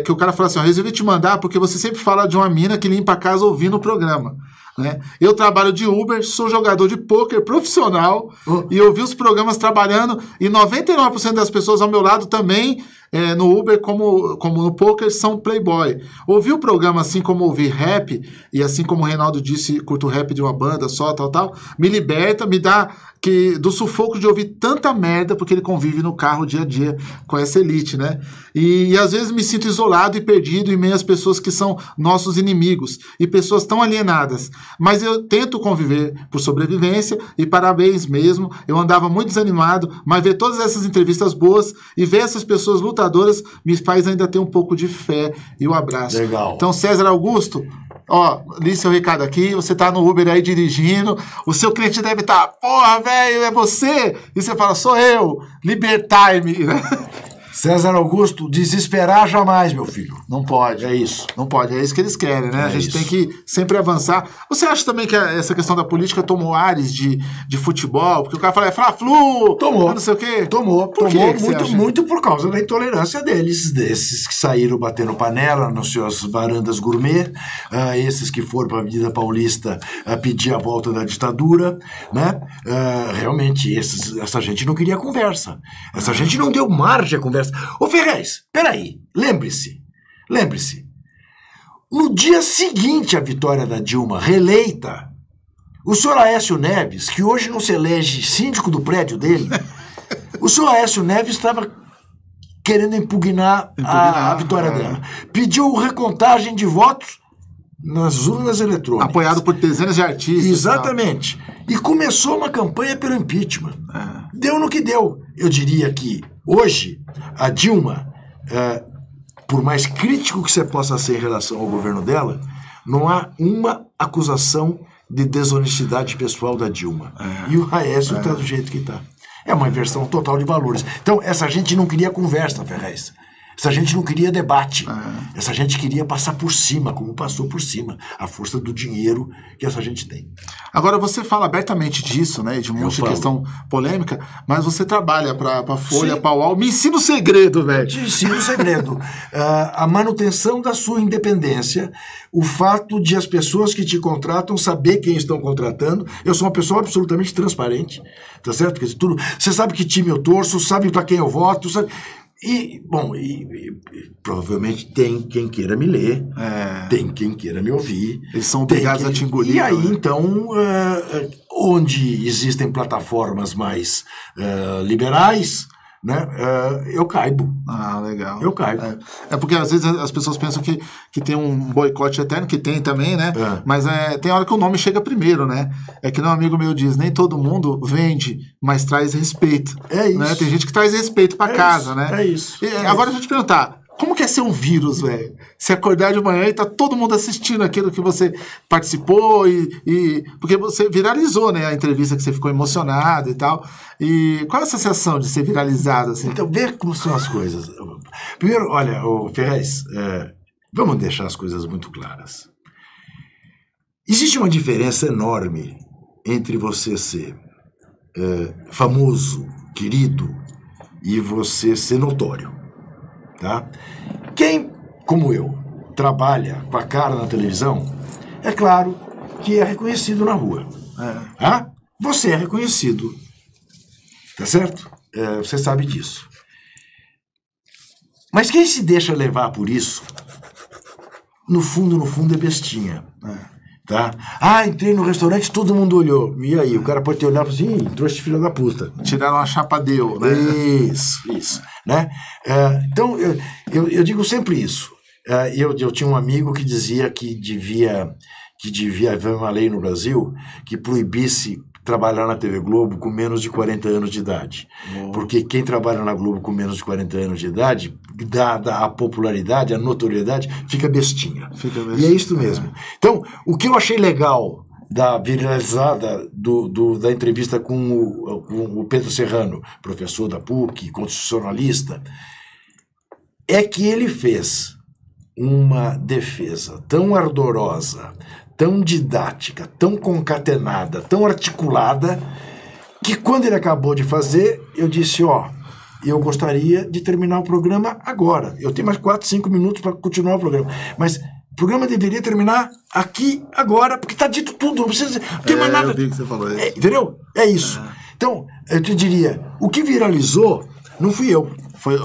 Que o cara falou assim, resolvi te mandar porque você sempre fala de uma mina que limpa a casa ouvindo o programa. Né? Eu trabalho de Uber, sou jogador de pôquer profissional e ouvi os programas trabalhando e 99% das pessoas ao meu lado também no Uber como no pôquer são playboy. Ouvir o programa assim como ouvir rap e assim como o Reinaldo disse, curto rap de uma banda só, tal, me liberta, me dá do sufoco de ouvir tanta merda porque ele convive no carro dia a dia com essa elite, né? E às vezes me sinto isolado e perdido em meio às pessoas que são nossos inimigos e pessoas tão alienadas. Mas eu tento conviver por sobrevivência e parabéns mesmo. Eu andava muito desanimado, mas ver todas essas entrevistas boas e ver essas pessoas lutadoras me faz ainda ter um pouco de fé e um abraço. Legal. Então, César Augusto, li seu recado aqui, você tá no Uber aí dirigindo, o seu cliente deve estar, porra, velho, é você? E você fala, sou eu, libertai-me. César Augusto, desesperar jamais, meu filho. Não pode. É isso. Não pode, é isso que eles querem, né? A gente tem que sempre avançar. Você acha também que essa questão da política tomou ares de futebol? Porque o cara fala, Fla-Flu, tomou, não sei o quê. Tomou muito por causa da intolerância desses que saíram batendo panela nas suas varandas gourmet, esses que foram para a Avenida Paulista pedir a volta da ditadura, né? Realmente, essa gente não queria conversa. Essa gente não deu margem à conversa. Ô Ferrez, peraí, lembre-se, no dia seguinte à vitória da Dilma reeleita, o senhor Aécio Neves, que hoje não se elege síndico do prédio dele, o senhor Aécio Neves estava querendo impugnar a vitória dela. Pediu recontagem de votos nas urnas eletrônicas. Apoiado por dezenas de artistas. Exatamente. E começou uma campanha pelo impeachment. Deu no que deu. Eu diria que hoje a Dilma, por mais crítico que você possa ser em relação ao governo dela, não há uma acusação de desonestidade pessoal da Dilma. E o Aécio está do jeito que está. É uma inversão total de valores. Então, essa gente não queria conversa, Ferrez. Essa gente não queria debate. Essa gente queria passar por cima, como passou por cima. A força do dinheiro que essa gente tem. Agora, você fala abertamente disso, né? De um monte de questão polêmica, mas você trabalha para a Folha, para a UOL. Me ensina o segredo, velho. Te ensino o segredo. A manutenção da sua independência, o fato de as pessoas que te contratam saber quem estão contratando. Eu sou uma pessoa absolutamente transparente, tá certo? Quer dizer, tudo. Você sabe que time eu torço, sabe para quem eu voto, sabe... E provavelmente tem quem queira me ler, tem quem queira me ouvir. Eles são obrigados a te engolir. E aí, então, onde existem plataformas mais liberais, né, eu caibo. Legal. Eu caibo. É porque às vezes as pessoas pensam que tem um boicote eterno, que tem também, né? Mas tem hora que o nome chega primeiro, né? É que um amigo meu diz, nem todo mundo vende, mas traz respeito. É isso. Né? Tem gente que traz respeito pra casa, né? É isso. Agora deixa eu te perguntar, como que é ser um vírus, velho? Se acordar de manhã e tá todo mundo assistindo aquilo que você participou porque você viralizou, né? A entrevista que você ficou emocionado e tal. E qual é a sensação de ser viralizado, assim? Então, vê como são as coisas. Primeiro, olha, Ferrez, vamos deixar as coisas muito claras. Existe uma diferença enorme entre você ser famoso, querido, e você ser notório. Tá? Quem, como eu, trabalha com a cara na televisão, é claro que é reconhecido na rua. Você é reconhecido. Tá certo? Você sabe disso. Mas quem se deixa levar por isso, no fundo é bestinha. Tá? Entrei no restaurante, todo mundo olhou. E aí, o cara pode ter olhado e falar assim, trouxe filho da puta. Tiraram a chapa deu, né? Isso. Né? Então, eu digo sempre isso. Eu tinha um amigo que dizia que devia haver uma lei no Brasil que proibisse trabalhar na TV Globo com menos de 40 anos de idade. Porque quem trabalha na Globo com menos de 40 anos de idade, dada a popularidade, a notoriedade, fica bestinha. E é isso mesmo. Então, o que eu achei legal da viralizada da entrevista com o Pedro Serrano, professor da PUC, constitucionalista, é que ele fez uma defesa tão ardorosa, tão didática, tão concatenada, tão articulada, que quando ele acabou de fazer, eu disse, eu gostaria de terminar o programa agora. Eu tenho mais 4, 5 minutos para continuar o programa. Mas o programa deveria terminar aqui, agora, porque está dito tudo, não precisa ter mais nada. Eu vi que você falou isso. Entendeu? É isso. Então, eu te diria, o que viralizou não fui eu.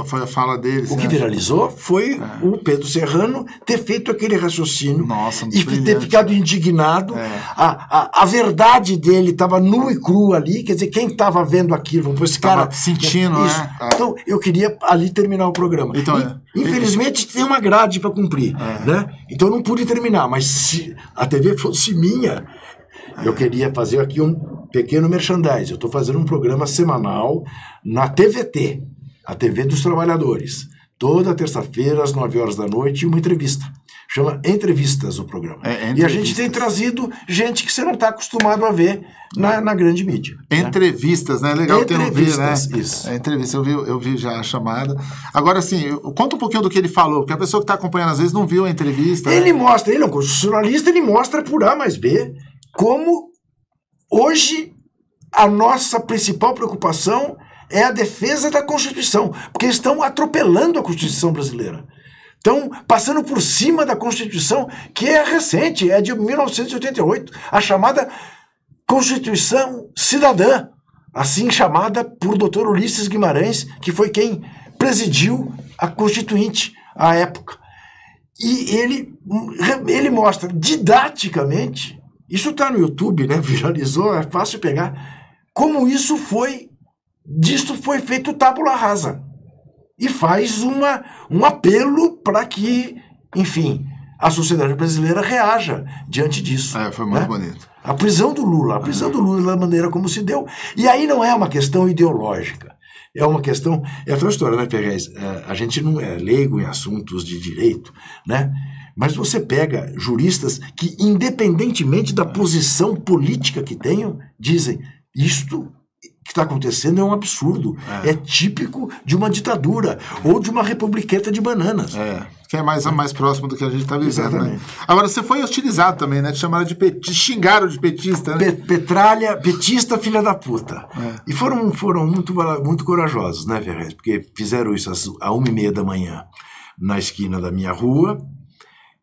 Foi a fala dele. O que viralizou foi o Pedro Serrano ter feito aquele raciocínio e ter ficado indignado. A verdade dele estava nua e crua ali, quer dizer, quem estava vendo aquilo, esse cara sentindo, isso. Né? Então, eu queria ali terminar o programa. Então, infelizmente, tem uma grade para cumprir, né? Então, eu não pude terminar, mas se a TV fosse minha, eu queria fazer aqui um pequeno merchandising. Eu estou fazendo um programa semanal na TVT, a TV dos Trabalhadores. Toda terça-feira, às 9 horas da noite, uma entrevista Chama Entrevistas o programa. E a gente tem trazido gente que você não está acostumado a ver na grande mídia. Entrevistas, né? Legal ter um vídeo, né? Isso. Entrevista, eu vi já a chamada. Agora, assim, conta um pouquinho do que ele falou, porque a pessoa que está acompanhando às vezes não viu a entrevista. Ele mostra, ele é um constitucionalista, ele mostra por A mais B como hoje a nossa principal preocupação é a defesa da Constituição, porque eles estão atropelando a Constituição brasileira. Estão passando por cima da Constituição, que é recente, é de 1988, a chamada Constituição Cidadã, assim chamada por Dr. Ulisses Guimarães, que foi quem presidiu a Constituinte à época. E ele mostra didaticamente, isso está no YouTube, né? Viralizou, é fácil pegar, como disso foi feito tábula rasa. E faz um apelo para que, enfim, a sociedade brasileira reaja diante disso. Foi muito bonito. A prisão do Lula da maneira como se deu. E aí não é uma questão ideológica. É uma questão... É aquela história, né, Ferrez? A gente não é leigo em assuntos de direito, né? Mas você pega juristas que, independentemente da posição política que tenham, dizem isto que está acontecendo é um absurdo. É típico de uma ditadura ou de uma republiqueta de bananas. Que é mais próximo do que a gente está vivendo. Exatamente. Né? Agora, você foi hostilizado também, né? Te chamaram de petista, xingaram de petista, né? Petralha, petista, filha da puta. E foram muito corajosos, né, Ferrez? Porque fizeram isso às 1h30 da manhã na esquina da minha rua.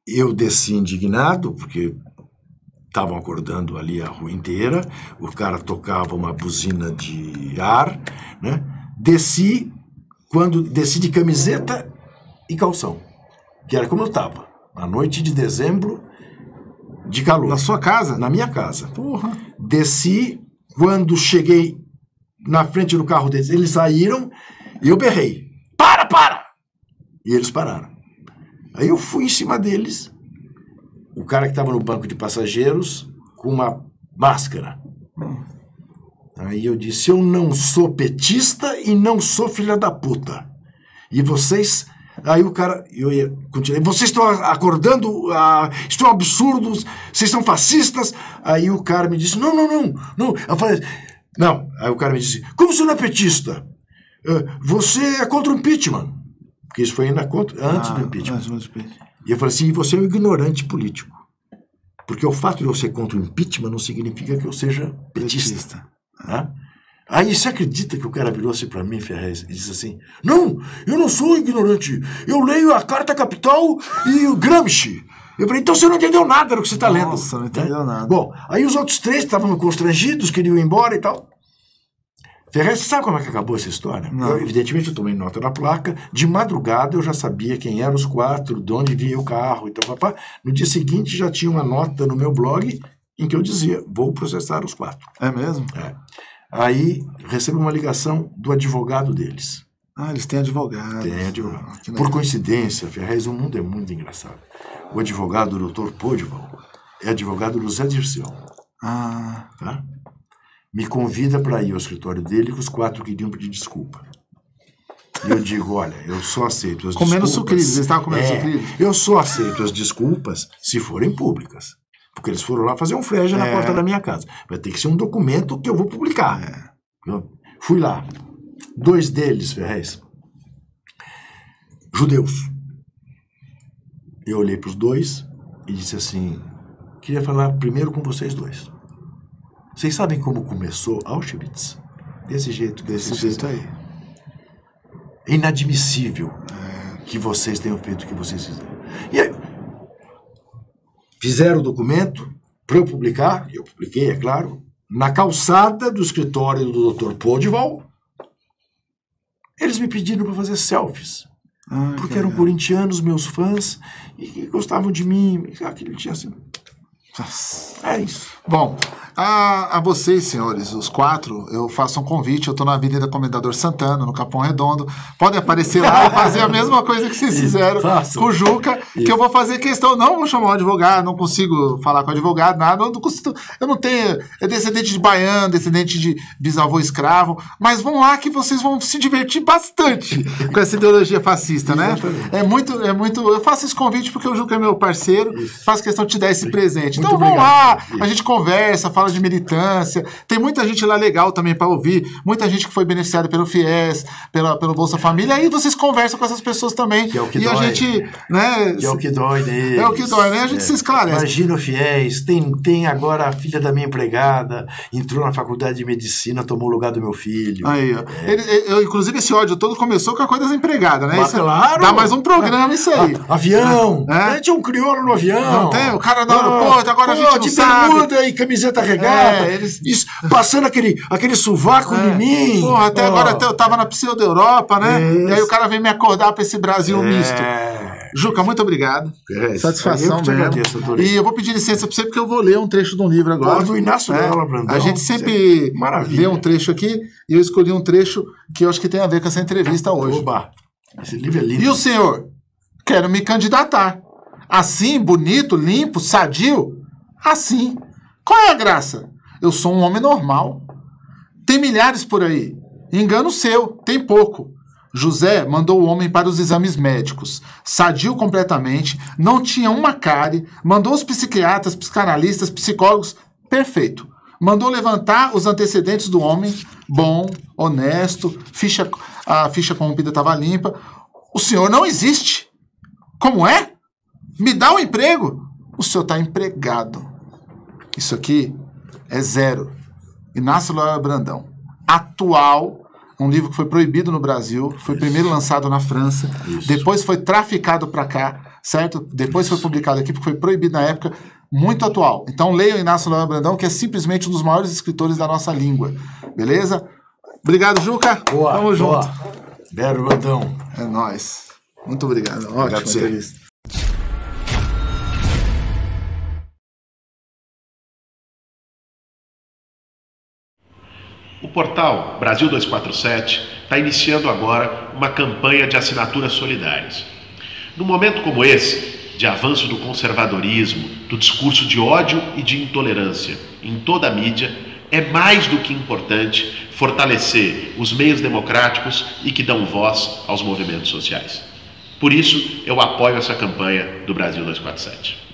Eu desci indignado, porque estavam acordando ali a rua inteira, o cara tocava uma buzina de ar, né? Desci de camiseta e calção, que era como eu estava, na noite de dezembro, de calor. Na sua casa? Na minha casa. Porra. Desci, quando cheguei na frente do carro deles, eles saíram e eu berrei, para! E eles pararam. Aí eu fui em cima deles, o cara que estava no banco de passageiros com uma máscara. Aí eu disse, eu não sou petista e não sou filha da puta. E vocês... Aí o cara... Eu ia continuar. Vocês estão acordando, estão absurdos, vocês são fascistas. Aí o cara me disse, não. Eu falei, não. Aí o cara me disse, como você não é petista? Você é contra o impeachment. Porque isso foi ainda antes do impeachment. E eu falei assim, você é um ignorante político. Porque o fato de eu ser contra o impeachment não significa que eu seja petista. Né? Aí você acredita que o cara virou assim para mim, Ferrez, e disse assim, não, eu não sou ignorante, eu leio a Carta Capital e o Gramsci. Eu falei, então você não entendeu nada do que você está lendo. Nossa, não entendeu nada. Bom, aí os outros 3 estavam constrangidos, queriam ir embora e tal. Ferrez, você sabe como é que acabou essa história? Evidentemente eu tomei nota da placa, de madrugada eu já sabia quem eram os 4, de onde vinha o carro e tal, No dia seguinte já tinha uma nota no meu blog em que eu dizia, vou processar os 4. É mesmo? Aí recebo uma ligação do advogado deles. Eles têm advogado. Tem advogado. Por coincidência, Ferrez, o mundo é muito engraçado. O advogado do Dr. Podival é advogado do Zé Dirceu. Tá? Me convida para ir ao escritório dele, que os 4 queriam pedir desculpa. E eu digo, olha, eu só aceito as desculpas... Comendo sucrilhos, eles estavam comendo sucrilhos? Eu só aceito as desculpas se forem públicas. Porque eles foram lá fazer um freja na porta da minha casa. Vai ter que ser um documento que eu vou publicar. Eu fui lá. 2 deles, Ferrez, judeus. Eu olhei para os 2 e disse assim, queria falar primeiro com vocês 2. Vocês sabem como começou Auschwitz? Desse jeito aí. É inadmissível que vocês tenham feito o que vocês fizeram. E aí, fizeram o documento para eu publicar, eu publiquei, é claro, na calçada do escritório do Dr. Podival. Eles me pediram para fazer selfies. Porque eram corintianos, meus fãs, e que gostavam de mim. Aquilo tinha assim... É isso. Bom, a vocês, senhores, os 4, eu faço um convite. Eu estou na Avenida Comendador Santana, no Capão Redondo. Podem aparecer lá e fazer a mesma coisa que vocês fizeram com o Juca, que eu vou fazer questão. Não vou chamar o advogado, não consigo falar com o advogado, nada. Eu não tenho. É descendente de baiano, descendente de bisavô escravo. Mas vão lá que vocês vão se divertir bastante com essa ideologia fascista, né? É muito. Eu faço esse convite porque o Juca é meu parceiro, faço questão de te dar esse presente. Então vão lá, a gente conversa, fala de militância. Tem muita gente lá legal também para ouvir, muita gente que foi beneficiada pelo FIES, pelo Bolsa Família. Aí vocês conversam com essas pessoas também. Que é o que e dói. A gente, né? Que é o que dói deles. É o que dói, né? A gente se esclarece. Imagina o FIES, tem agora a filha da minha empregada, entrou na faculdade de medicina, tomou o lugar do meu filho. Aí, ó. Inclusive, esse ódio todo começou com a coisa das empregadas, né? Mas, claro. Dá mais um programa isso aí. Avião. Tinha um crioulo no avião. Não tem? O cara no aeroporto, agora a gente não de sabe. bermuda e camiseta regata. Isso, passando aquele sovaco em mim. Porra, agora eu tava na pseudo-Europa, né? Isso. E aí o cara vem me acordar pra esse Brasil misto. Juca, muito obrigado. Satisfação mesmo. Agradeço, e eu vou pedir licença pra você, porque eu vou ler um trecho de um livro agora. Do Inácio Loyola Brandão. A gente sempre lê um trecho aqui, e eu escolhi um trecho que eu acho que tem a ver com essa entrevista hoje. Oba, esse livro é lindo. E o senhor? Quero me candidatar. Assim, bonito, limpo, sadio? Assim. Qual é a graça? Eu sou um homem normal. Tem milhares por aí. Engano seu, tem pouco. José mandou o homem para os exames médicos. Sadio completamente, não tinha uma cárie, mandou os psiquiatras, psicanalistas, psicólogos. Perfeito. Mandou levantar os antecedentes do homem. Bom, honesto, a ficha corrompida estava limpa. O senhor não existe. Como é? Me dá um emprego. O senhor está empregado. Isso aqui é 0. Inácio Loyola Brandão. Atual, um livro que foi proibido no Brasil, foi primeiro lançado na França, depois foi traficado para cá, certo? Depois foi publicado aqui, porque foi proibido na época, muito atual. Então leiam Inácio Loyola Brandão, que é simplesmente um dos maiores escritores da nossa língua. Beleza? Obrigado, Juca. Boa, tamo junto. Belo Brandão. É nóis. Muito obrigado. Ótima entrevista. O portal Brasil 247 está iniciando agora uma campanha de assinaturas solidárias. Num momento como esse, de avanço do conservadorismo, do discurso de ódio e de intolerância em toda a mídia, é mais do que importante fortalecer os meios democráticos e que dão voz aos movimentos sociais. Por isso, eu apoio essa campanha do Brasil 247.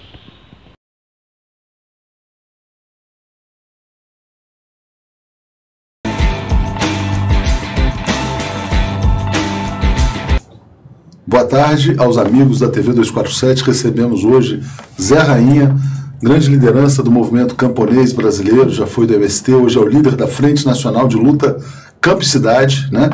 Boa tarde aos amigos da TV 247. Recebemos hoje Zé Rainha, grande liderança do movimento camponês brasileiro, já foi do MST, hoje é o líder da Frente Nacional de Luta Campo e Cidade, né?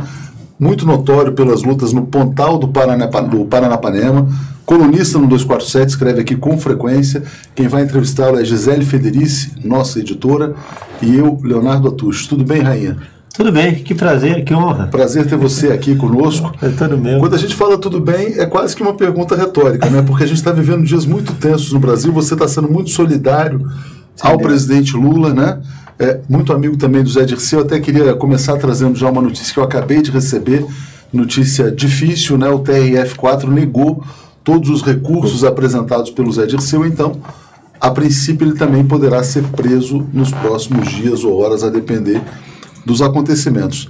Muito notório pelas lutas no Pontal do Paranapanema, colunista no 247, escreve aqui com frequência. Quem vai entrevistá-lo é Gisele Federici, nossa editora, e eu, Leonardo Atucho. Tudo bem, Rainha? Tudo bem, que prazer, que honra. Prazer ter você aqui conosco. É tudo mesmo. Quando a gente fala tudo bem, é quase que uma pergunta retórica, né? Porque a gente está vivendo dias muito tensos no Brasil, você está sendo muito solidário ao presidente Lula, né? Muito amigo também do Zé Dirceu. Eu até queria começar trazendo já uma notícia que eu acabei de receber, notícia difícil, né? O TRF4 negou todos os recursos apresentados pelo Zé Dirceu, então, a princípio, ele também poderá ser preso nos próximos dias ou horas, a depender dos acontecimentos.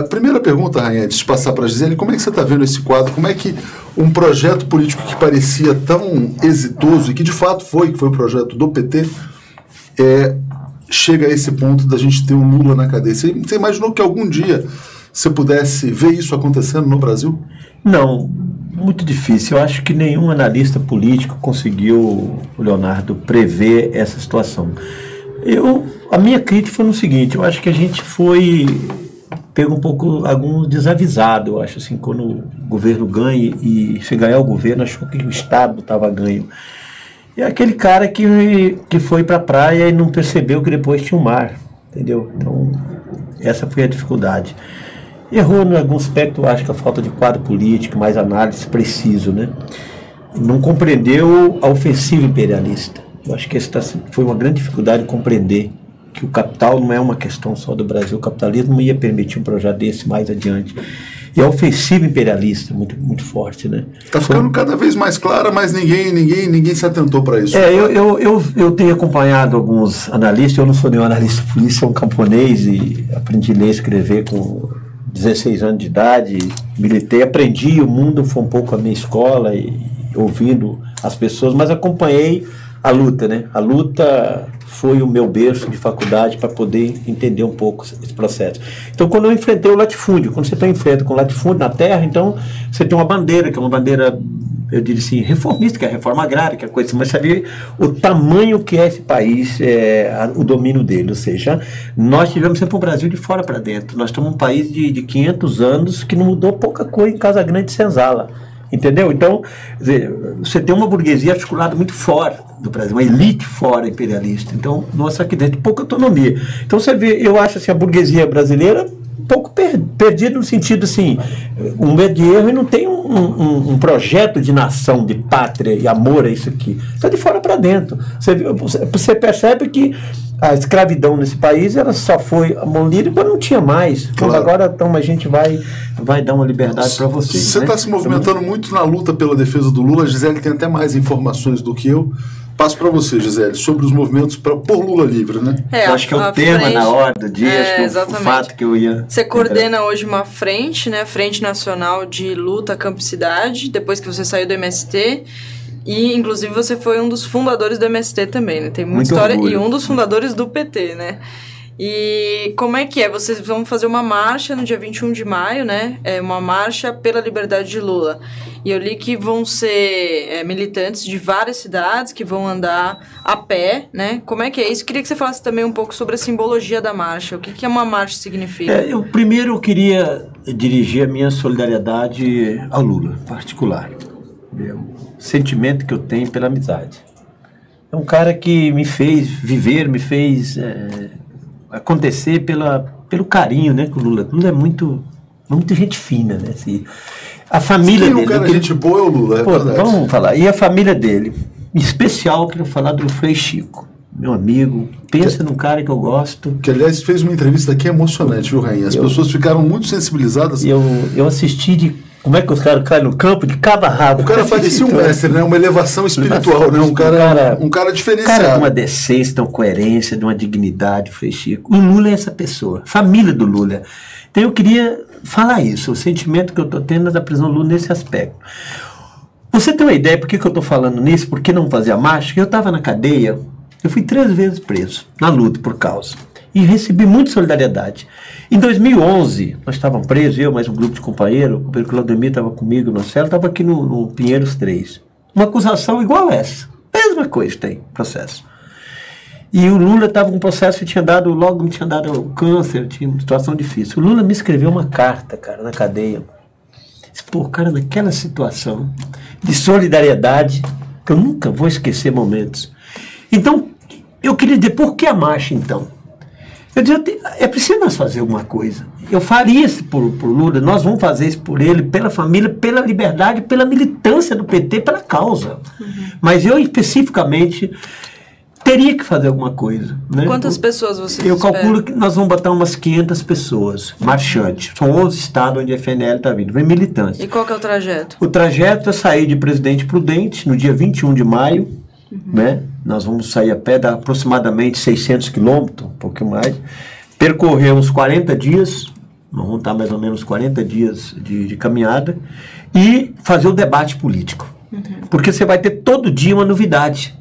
Primeira pergunta, Rainha, antes de passar para a Gisele, como é que você está vendo esse quadro? Como é que um projeto político que parecia tão exitoso, e que de fato foi, que foi o projeto do PT, chega a esse ponto da gente ter um Lula na cadeia? Você imaginou que algum dia você pudesse ver isso acontecendo no Brasil? Não, muito difícil. Eu acho que nenhum analista político conseguiu, Leonardo, prever essa situação. A minha crítica foi no seguinte: eu acho que a gente pegou um pouco algum desavisado. Eu acho assim, quando o governo ganha, e se ganhar o governo, achou que o Estado estava ganho. É aquele cara que foi para a praia e não percebeu que depois tinha o mar, entendeu? Então, essa foi a dificuldade. Errou em algum aspecto, eu acho que a falta de quadro político, mais análise preciso, né? Não compreendeu a ofensiva imperialista. Eu acho que foi uma grande dificuldade de compreender que o capital não é uma questão só do Brasil. O capitalismo não ia permitir um projeto desse mais adiante. E a ofensiva imperialista muito, muito forte, né? Está ficando cada vez mais clara, mas ninguém se atentou para isso. Eu tenho acompanhado alguns analistas. Eu não sou nenhum analista político, sou um camponês e aprendi a ler e escrever com 16 anos de idade. Militei, aprendi o mundo, foi um pouco a minha escola, e ouvindo as pessoas, mas acompanhei a luta, né? A luta foi o meu berço de faculdade para poder entender um pouco esse processo. Então, quando eu enfrentei o latifúndio, quando você está enfrentando com o latifúndio na terra, então você tem uma bandeira, que é uma bandeira, eu diria assim, reformista, que é a reforma agrária, que é a coisa, mas sabe o tamanho que é esse país, o domínio dele, ou seja, nós tivemos sempre o Brasil de fora para dentro. Nós estamos um país de 500 anos que não mudou pouca coisa em Casa Grande e Senzala. Entendeu? Então, você tem uma burguesia articulada muito fora do Brasil, uma elite fora imperialista. Então, nossa, aqui dentro, pouca autonomia. Então, você vê, eu acho assim, a burguesia brasileira um pouco perdida no sentido assim, um medo de erro, e não tem um projeto de nação, de pátria e amor a isso aqui. Está de fora para dentro. Você percebe que a escravidão nesse país, ela só foi a mão livre quando não tinha mais. Claro. Então, agora então, a gente vai dar uma liberdade para vocês. Você está se movimentando muito na luta pela defesa do Lula. A Gisele tem até mais informações do que eu. Passo para você, Gisele, sobre os movimentos por Lula livre, né? Eu acho que é o tema na hora do dia, acho que é o fato que eu ia... Você coordena hoje uma frente, né? Frente Nacional de Luta Campicidade, depois que você saiu do MST. E, inclusive, você foi um dos fundadores do MST também, né? Tem muita história. Orgulho. E um dos fundadores do PT, né? E como é que é? Vocês vão fazer uma marcha no dia 21 de maio, né? É uma marcha pela liberdade de Lula. E eu li que vão ser militantes de várias cidades que vão andar a pé, né? Como é que é isso? Queria que você falasse também um pouco sobre a simbologia da marcha. O que uma marcha significa? Eu primeiro queria dirigir a minha solidariedade ao Lula, em particular. O sentimento que eu tenho pela amizade. É um cara que me fez viver, me fez acontecer pelo carinho, né, com o Lula. O Lula é muito gente fina, né? Assim, a família dele... Um cara gente boa é o Lula, vamos falar. E a família dele, em especial, eu quero falar do Frei Chico, meu amigo. Pensa num cara que eu gosto. Que, aliás, fez uma entrevista aqui emocionante, viu, Rainha? As pessoas ficaram muito sensibilizadas. Eu assisti de... Como é que os caras caem no campo de cabo a rabo? O cara parecia um mestre, né? Uma elevação espiritual, né? Um cara diferenciado. Cara de uma decência, de uma coerência, de uma dignidade, Frei Chico. O Lula é essa pessoa, família do Lula. Então eu queria falar isso, o sentimento que eu estou tendo da prisão do Lula nesse aspecto. Você tem uma ideia por que eu estou falando nisso? Por que não fazer a marcha? Eu estava na cadeia, eu fui 3 vezes preso, na luta por causa. E recebi muita solidariedade. Em 2011, nós estávamos presos, eu mais um grupo de companheiros, o companheiro Claudemir estava comigo no céu, estava aqui no Pinheiros 3. Uma acusação igual essa. Mesma coisa tem, processo. E o Lula estava com um processo que logo me tinha dado câncer, tinha uma situação difícil. O Lula me escreveu uma carta, cara, na cadeia. Disse, cara, naquela situação de solidariedade, que eu nunca vou esquecer momentos. Então, eu queria dizer, por que a marcha, então? Eu dizia, é preciso nós fazer alguma coisa. Eu faria isso por Lula, nós vamos fazer isso por ele, pela família, pela liberdade, pela militância do PT, pela causa. Uhum. Mas eu, especificamente, teria que fazer alguma coisa. Né? Quantas pessoas você Eu calculo que nós vamos botar umas 500 pessoas, marchantes. São 11 estados onde a FNL está vindo, vem militância. E qual que é o trajeto? O trajeto é sair de Presidente Prudente, no dia 21 de maio, né? Nós vamos sair a pé, dá aproximadamente 600 quilômetros, um pouquinho mais, percorrer uns 40 dias, vamos estar mais ou menos 40 dias de caminhada, e fazer o debate político. Porque você vai ter todo dia uma novidade.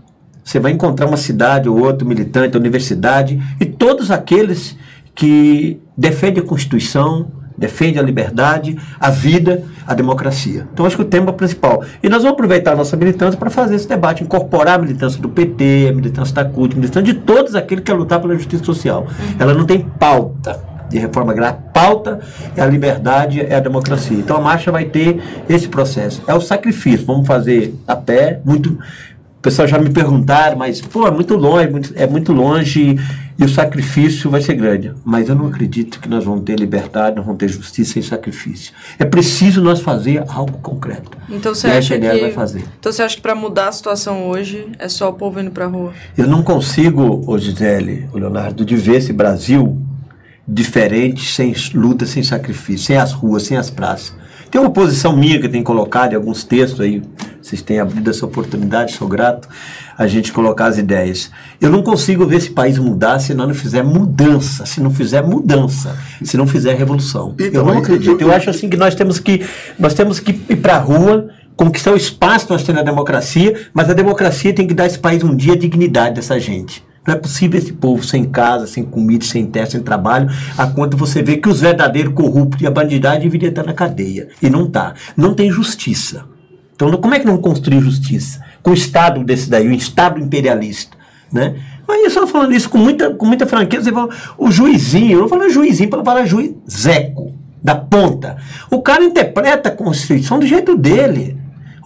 Você vai encontrar uma cidade ou outra, militante, universidade, e todos aqueles que defendem a Constituição, defende a liberdade, a vida, a democracia. Então, acho que o tema principal. E nós vamos aproveitar a nossa militância para fazer esse debate, incorporar a militância do PT, a militância da CUT, a militância de todos aqueles que querem lutar pela justiça social. Ela não tem pauta de reforma agrária. Pauta é a liberdade, é a democracia. Então, a marcha vai ter esse processo. É o sacrifício. Vamos fazer a pé, muito... O pessoal já me perguntaram, mas, é muito longe, E o sacrifício vai ser grande. Mas eu não acredito que nós vamos ter liberdade, nós vamos ter justiça sem sacrifício. É preciso nós fazer algo concreto. Então você acha que para mudar a situação hoje é só o povo indo para a rua? Eu não consigo, Gisele, Leonardo, de ver esse Brasil diferente, sem luta, sem sacrifício, sem as ruas, sem as praças. Tem uma posição minha que tem colocado em alguns textos aí, vocês têm abrido essa oportunidade, sou grato, a gente colocar as ideias. Eu não consigo ver esse país mudar se nós não fizer mudança, se não fizer revolução. Então, eu não acredito. Eu acho assim que nós temos que ir para a rua, conquistar o espaço que nós temos na democracia, mas a democracia tem que dar a esse país um dia a dignidade dessa gente. Não é possível esse povo sem casa, sem comida, sem terra, sem trabalho, a quanto você vê que os verdadeiros corruptos e a bandidagem deveriam estar na cadeia. E não está. Não tem justiça. Então, como é que não construir justiça? Com o Estado desse daí, o Estado imperialista, né? Aí eu só falando isso com muita franqueza, o juizinho, eu não falo juizinho, para falar juizeco, da ponta. O cara interpreta a Constituição do jeito dele.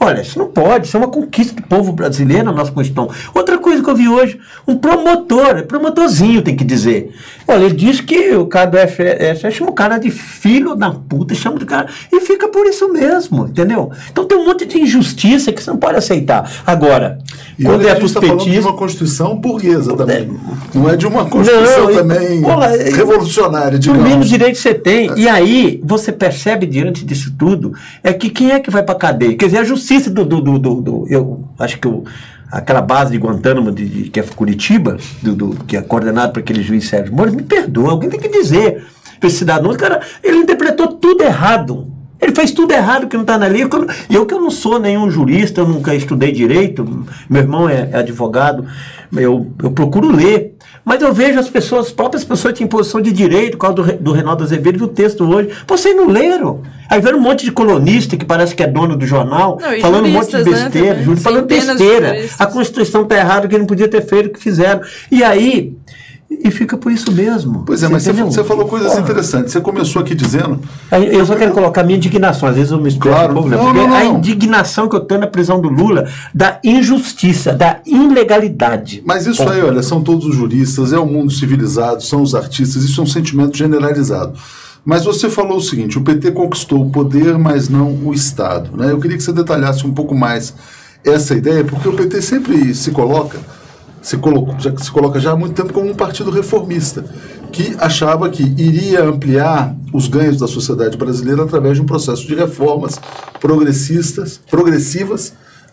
Olha, isso não pode, isso é uma conquista do povo brasileiro, a nossa Constituição. Outra coisa que eu vi hoje, um promotorzinho tem que dizer. Olha, ele diz que o cara do FS chama o cara de filho da puta, chama de cara, e fica por isso mesmo, entendeu? Então tem um monte de injustiça que você não pode aceitar. Agora, quando é pros petistas... falando de uma Constituição burguesa também. Não é de uma Constituição também revolucionária, digamos. O mínimo direito que você tem. E aí, você percebe diante disso tudo, é que quem é que vai pra cadeia? Quer dizer, a justiça eu acho que aquela base de Guantánamo, que é Curitiba, que é coordenado por aquele juiz Sérgio Moro, me perdoa, alguém tem que dizer para esse cidadão, cara, ele interpretou tudo errado. Ele fez tudo errado que não está na lei. Eu que eu não sou nenhum jurista, eu nunca estudei direito, meu irmão é advogado, eu procuro ler. Mas eu vejo as próprias pessoas que têm posição de direito, por causa do Reinaldo Azevedo, viu o texto hoje. Vocês não leram. Aí vem um monte de colunista que parece que é dono do jornal, falando um monte de besteira, né, falando besteira. A Constituição está errada, que ele não podia ter feito o que fizeram. E aí... E fica por isso mesmo. Pois é, mas você falou coisas interessantes. Você começou aqui dizendo... Eu só quero colocar a minha indignação. Às vezes eu me expresso um pouco, né? Porque a indignação que eu tenho na prisão do Lula, da injustiça, da ilegalidade. Mas isso aí, olha, são todos os juristas, é o mundo civilizado, são os artistas, isso é um sentimento generalizado. Mas você falou o seguinte, o PT conquistou o poder, mas não o Estado, né? Eu queria que você detalhasse um pouco mais essa ideia, porque o PT sempre se coloca já há muito tempo como um partido reformista, que achava que iria ampliar os ganhos da sociedade brasileira através de um processo de reformas progressivas,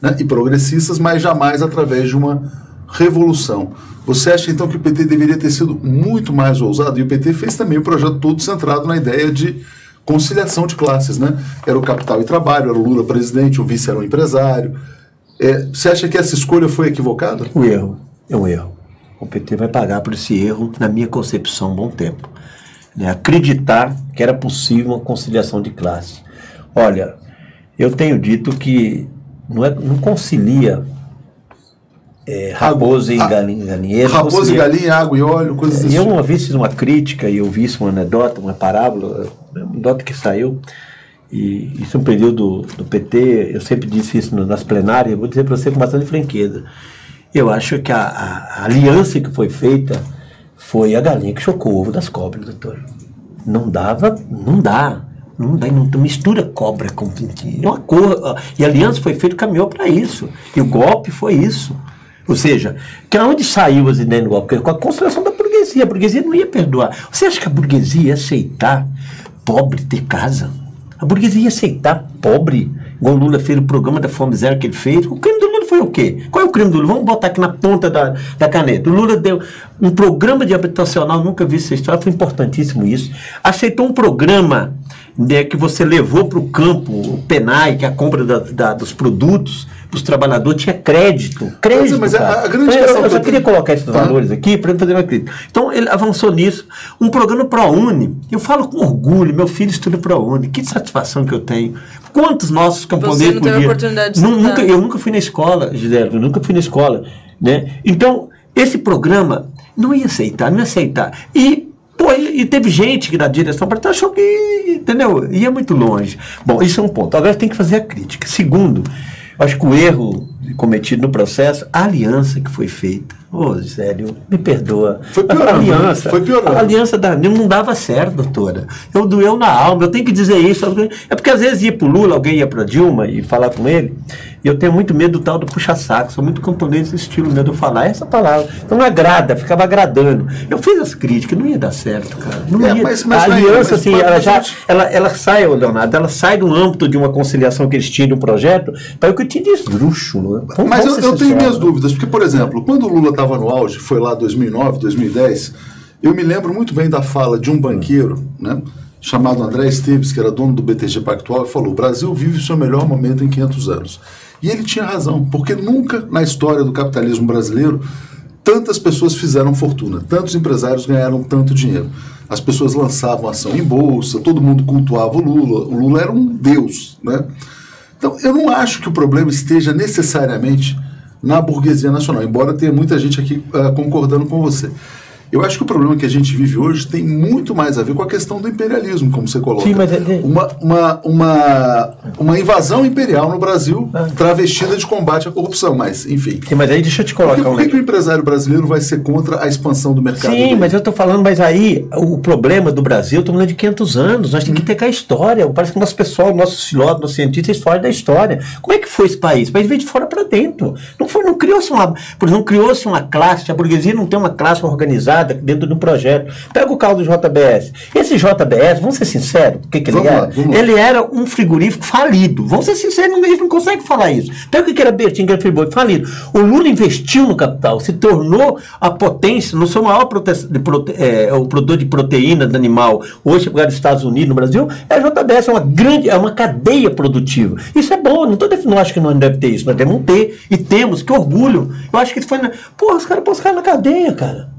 né, e progressistas, mas jamais através de uma revolução. Você acha então que o PT deveria ter sido muito mais ousado? E o PT fez também um projeto todo centrado na ideia de conciliação de classes, né? Era o capital e trabalho, era o Lula presidente, o vice era um empresário. Você acha que essa escolha foi equivocada? É um erro. O PT vai pagar por esse erro, na minha concepção, um bom tempo. Né? Acreditar que era possível uma conciliação de classe. Olha, eu tenho dito que não concilia raposa e galinheiro. Raposa e galinha, água e óleo, coisas assim. Eu uma vez fiz uma crítica e eu vi isso, uma anedota, uma parábola, uma anedota que saiu. E isso é um período do PT, eu sempre disse isso nas plenárias, eu vou dizer para você com bastante franqueza. Eu acho que a aliança que foi feita foi a galinha que chocou o ovo das cobras, doutor. Não dá. Não mistura cobra com pintinho. E a aliança foi feita, caminhou para isso. E o golpe foi isso. Ou seja, que onde saiu as ideias do golpe? Com a construção da burguesia. A burguesia não ia perdoar. Você acha que a burguesia ia aceitar pobre ter casa? A burguesia ia aceitar pobre, igual o Lula fez o programa da Fome Zero que ele fez. O crime do Lula foi o quê? Qual é o crime do Lula? Vamos botar aqui na ponta da caneta. O Lula deu um programa de habitacional, nunca vi essa história, foi importantíssimo isso. Aceitou um programa, né, que você levou para o campo, o PENAI, que é a compra dos produtos, para os trabalhadores, tinha crédito. Mas a grande questão... Eu só queria colocar esses valores aqui para fazer uma crítica. Então, ele avançou nisso. Um programa ProUni, eu falo com orgulho, meu filho estuda ProUni, que satisfação que eu tenho. Quantos nossos camponeses podiam... Você não teve a oportunidade de estudar. Eu nunca fui na escola, Gisele, né? Então, esse programa não ia aceitar. E teve gente que da direção achou que, entendeu, ia muito longe. Bom, isso é um ponto. Agora tem que fazer a crítica. Segundo, acho que o erro cometido no processo, a aliança que foi feita. Ô, Zélio, me perdoa. Foi piorando. A aliança não dava certo, doutora. Eu doeu na alma, eu tenho que dizer isso. É porque às vezes ia pro Lula, alguém ia pra Dilma e falar com ele, e eu tenho muito medo do tal do puxa-saco, sou muito camponês desse estilo, medo de falar essa palavra. Então agrada, ficava agradando. Eu fiz as críticas, não ia dar certo, cara. Não ia. Mas a aliança, assim, ela sai, Leonardo, ela sai do âmbito de uma conciliação que eles tinham no projeto, para o que eu te desdruxo. Mas eu tenho minhas dúvidas, porque, por exemplo, quando o Lula estava no auge, foi lá 2009, 2010, eu me lembro muito bem da fala de um banqueiro, né, chamado André Esteves, que era dono do BTG Pactual, e falou: o Brasil vive o seu melhor momento em 500 anos. E ele tinha razão, porque nunca na história do capitalismo brasileiro tantas pessoas fizeram fortuna, tantos empresários ganharam tanto dinheiro. As pessoas lançavam ação em bolsa, todo mundo cultuava o Lula era um deus, né? Então, eu não acho que o problema esteja necessariamente na burguesia nacional, embora tenha muita gente aqui concordando com você. Eu acho que o problema que a gente vive hoje tem muito mais a ver com a questão do imperialismo, como você coloca. Sim, mas uma invasão imperial no Brasil travestida de combate à corrupção, mas, enfim. Sim, mas aí deixa eu te colocar Por que o empresário brasileiro vai ser contra a expansão do mercado? Sim, mas eu estou falando, mas aí o problema do Brasil, estou falando de 500 anos, nós temos que ter cá a história. Parece que o nosso pessoal, nossos filósofos, nossos cientistas, fora da história. Como é que foi esse país? O país veio de fora para dentro. Não criou-se uma classe, a burguesia não tem uma classe organizada dentro de um projeto. Pega o caso do JBS. Esse JBS, vamos ser sinceros, o que ele era? Ele era um frigorífico falido. Vamos ser sinceros, eles não conseguem falar isso. Pega o que era Bertin, que era frigorífico falido. O Lula investiu no capital, se tornou a potência, no seu maior o produtor de proteína do animal, hoje, por causa dos Estados Unidos, no Brasil, a JBS é uma cadeia produtiva. Isso é bom, não acho que não deve ter isso, nós devemos ter, e temos, que orgulho. Eu acho que isso foi os caras na cadeia, cara.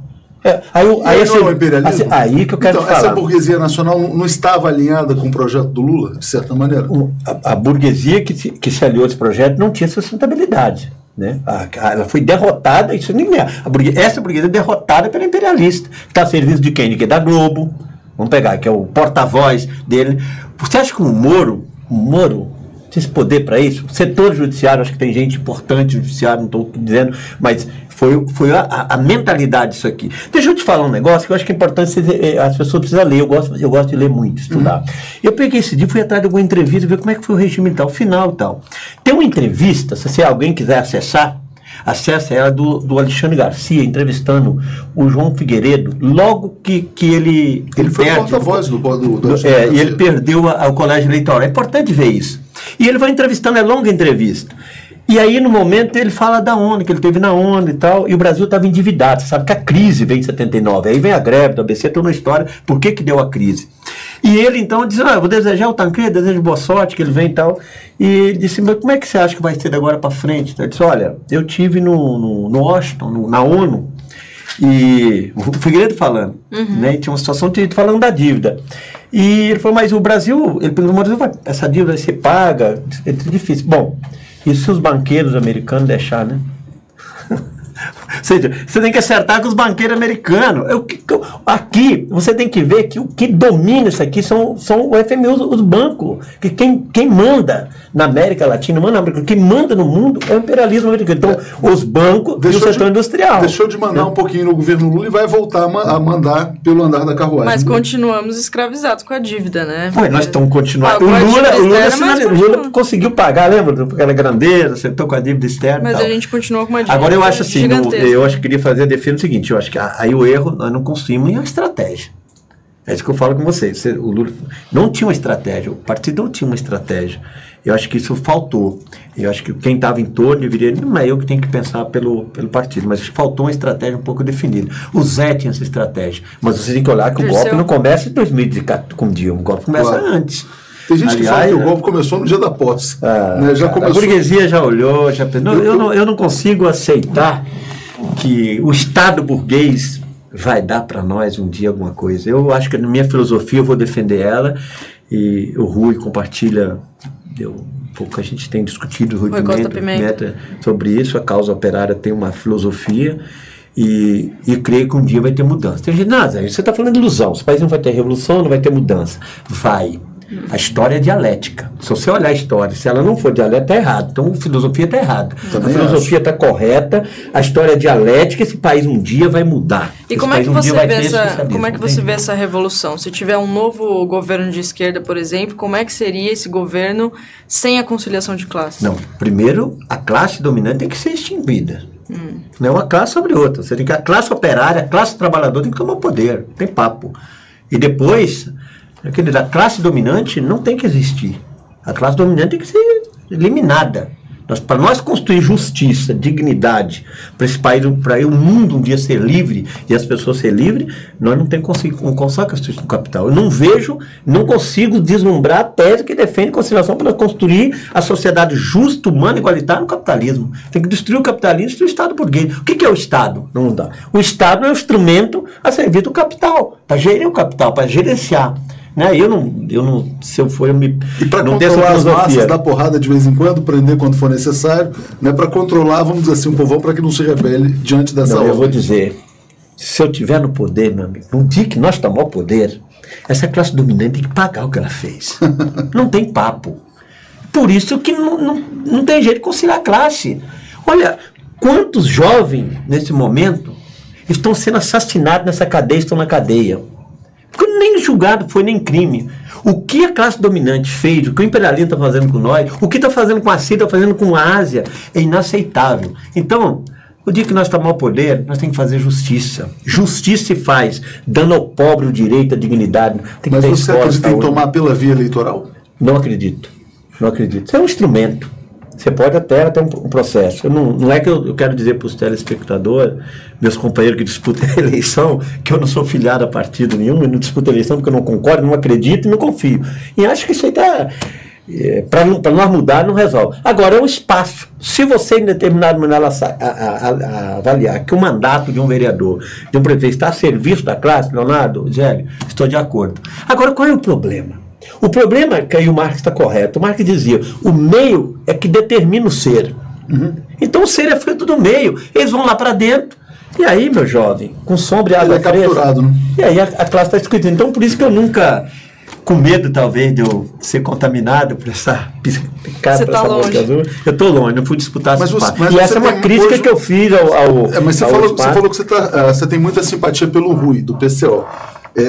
Aí que eu quero falar. Essa burguesia nacional não estava alinhada com o projeto do Lula, de certa maneira? A burguesia que se aliou a esse projeto não tinha sustentabilidade. Né? Ela foi derrotada, isso nem é. Essa burguesia é derrotada pela imperialista, que está a serviço de quem? Da Globo. Vamos pegar, que é o porta-voz dele. Você acha que o Moro tem esse poder para isso? O setor judiciário, acho que tem gente importante no judiciário, não estou dizendo, mas foi a mentalidade disso aqui. Deixa eu te falar um negócio que eu acho que é importante, as pessoas precisam ler, eu gosto de ler muito, estudar. Eu peguei esse dia, fui atrás de alguma entrevista, ver como é que foi o regime tal, final e tal. Tem uma entrevista, se alguém quiser acessar, acessa ela do Alexandre Garcia, entrevistando o João Figueiredo, logo que ele foi porta-voz do e ele perdeu o colégio eleitoral. É importante ver isso. E ele vai entrevistando, é longa entrevista. E aí, no momento, ele fala da ONU, que ele teve na ONU e tal, e o Brasil estava endividado. Você sabe que a crise vem em 79. Aí vem a greve do ABC, toda uma história, por que deu a crise. E ele, então, disse, eu vou desejar o Tancredo, desejo boa sorte, que ele vem e tal. E ele disse, mas como é que você acha que vai ser de agora para frente? Ele disse, olha, eu tive no Washington, na ONU, e o Figueiredo falando, né, e tinha uma situação falando da dívida. E ele falou, mas o Brasil, ele perguntou, essa dívida vai ser paga? É difícil. Bom, isso se os banqueiros americanos deixar, né? Ou seja, você tem que acertar com os banqueiros americanos. Aqui, você tem que ver que o que domina isso aqui são o FMI, os bancos. Que quem manda na América Latina, quem manda no mundo é o imperialismo americano. Então, os bancos e o setor industrial. Deixou de mandar um pouquinho no governo Lula e vai voltar a mandar pelo andar da carruagem. Mas continuamos escravizados com a dívida, né? Ué, nós estamos continuando. O Lula conseguiu pagar, lembra? Aquela grandeza, acertou com a dívida externa. Mas a gente continua com uma dívida. Agora eu acho assim, eu acho que queria fazer a defesa do seguinte, eu acho que aí o erro, nós não construímos a estratégia. É isso que eu falo com vocês. O Lula não tinha uma estratégia, o partido não tinha uma estratégia. Eu acho que isso faltou. Eu acho que quem estava em torno deveria, não é eu que tenho que pensar pelo partido, mas faltou uma estratégia um pouco definida. O Zé tinha essa estratégia, mas você tem que olhar que o golpe não começa em 2014 com o Dilma, o golpe começa antes. Tem gente que fala que o golpe começou no dia da posse. Né? Já começou... A burguesia já olhou, já pensou. Eu não consigo aceitar que o Estado burguês vai dar para nós um dia alguma coisa. Eu acho que na minha filosofia eu vou defender ela, e o Rui compartilha um pouco, a gente tem discutido, o Rui Pimenta, sobre isso. A causa operária tem uma filosofia e creio que um dia vai ter mudança. Tem gente, Zé, você está falando de ilusão, esse país não vai ter revolução, não vai ter mudança. Vai. A história é dialética. Se você olhar a história, se ela não for dialética, está errado. Então, a filosofia está errada. A filosofia está correta, a história é dialética, esse país um dia vai mudar. E como é que você vê essa revolução? Se tiver um novo governo de esquerda, por exemplo, como é que seria esse governo sem a conciliação de classes? Não, primeiro, a classe dominante tem que ser extinguida. Não é uma classe sobre outra. Você tem que, a classe operária, a classe trabalhadora tem que tomar poder, tem papo. E depois, a classe dominante não tem que existir. A classe dominante tem que ser eliminada. Para nós construir justiça, dignidade, para esse país, para o mundo um dia ser livre e as pessoas ser livres, nós não conseguimos construir o capital. Eu não consigo deslumbrar a tese que defende conciliação para construir a sociedade justa, humana e igualitária no capitalismo. Tem que destruir o capitalismo e destruir o Estado burguês. O que é o Estado? Não dá. O Estado é um instrumento a servir do capital, para gerir o capital, para gerenciar. Né? Se eu for, eu me... E para controlar as massas, dar porrada de vez em quando, prender quando for necessário, né? Para controlar, vamos dizer assim, o povão para que não se rebele diante dessa ordem. Eu vou dizer, se eu tiver no poder, meu amigo, no dia que nós tomar o poder, essa classe dominante tem que pagar o que ela fez. Não tem papo. Por isso que não tem jeito de conciliar a classe. Olha, quantos jovens, nesse momento, estão sendo assassinados nessa cadeia, estão na cadeia. Porque nem julgado foi, nem crime. O que a classe dominante fez, o que o imperialismo está fazendo com nós, o que está fazendo com a Síria, está fazendo com a Ásia, é inaceitável. Então, o dia que nós tomar o poder, nós temos que fazer justiça. Justiça se faz, dando ao pobre o direito, a dignidade. Mas você acredita em tomar pela via eleitoral? Não acredito. Não acredito. Isso é um instrumento. Você pode até ter um processo. Não é que eu quero dizer para os telespectadores, meus companheiros que disputam a eleição, que eu não sou filiado a partido nenhum, eu não disputo a eleição porque eu não concordo, não acredito e não confio. E acho que isso aí está... para nós mudar, não resolve. Agora, é um espaço. Se você, em determinado momento, avaliar que o mandato de um vereador, de um prefeito, está a serviço da classe, Leonardo, Zélio, estou de acordo. Agora, qual é o problema? O problema é que aí o Marx está correto. O Marx dizia, o meio é que determina o ser. Então o ser é fruto do meio. Eles vão lá para dentro. E aí, meu jovem, com sombra e água fresca. Capturado, né? E aí a classe está discutindo. Então por isso que eu nunca, com medo talvez de eu ser contaminado por essa picada, por essa boca azul, eu estou longe, não fui disputar esse espaço. E essa é uma crítica hoje que eu fiz ao mas você falou que você tem muita simpatia pelo Rui, do PCO.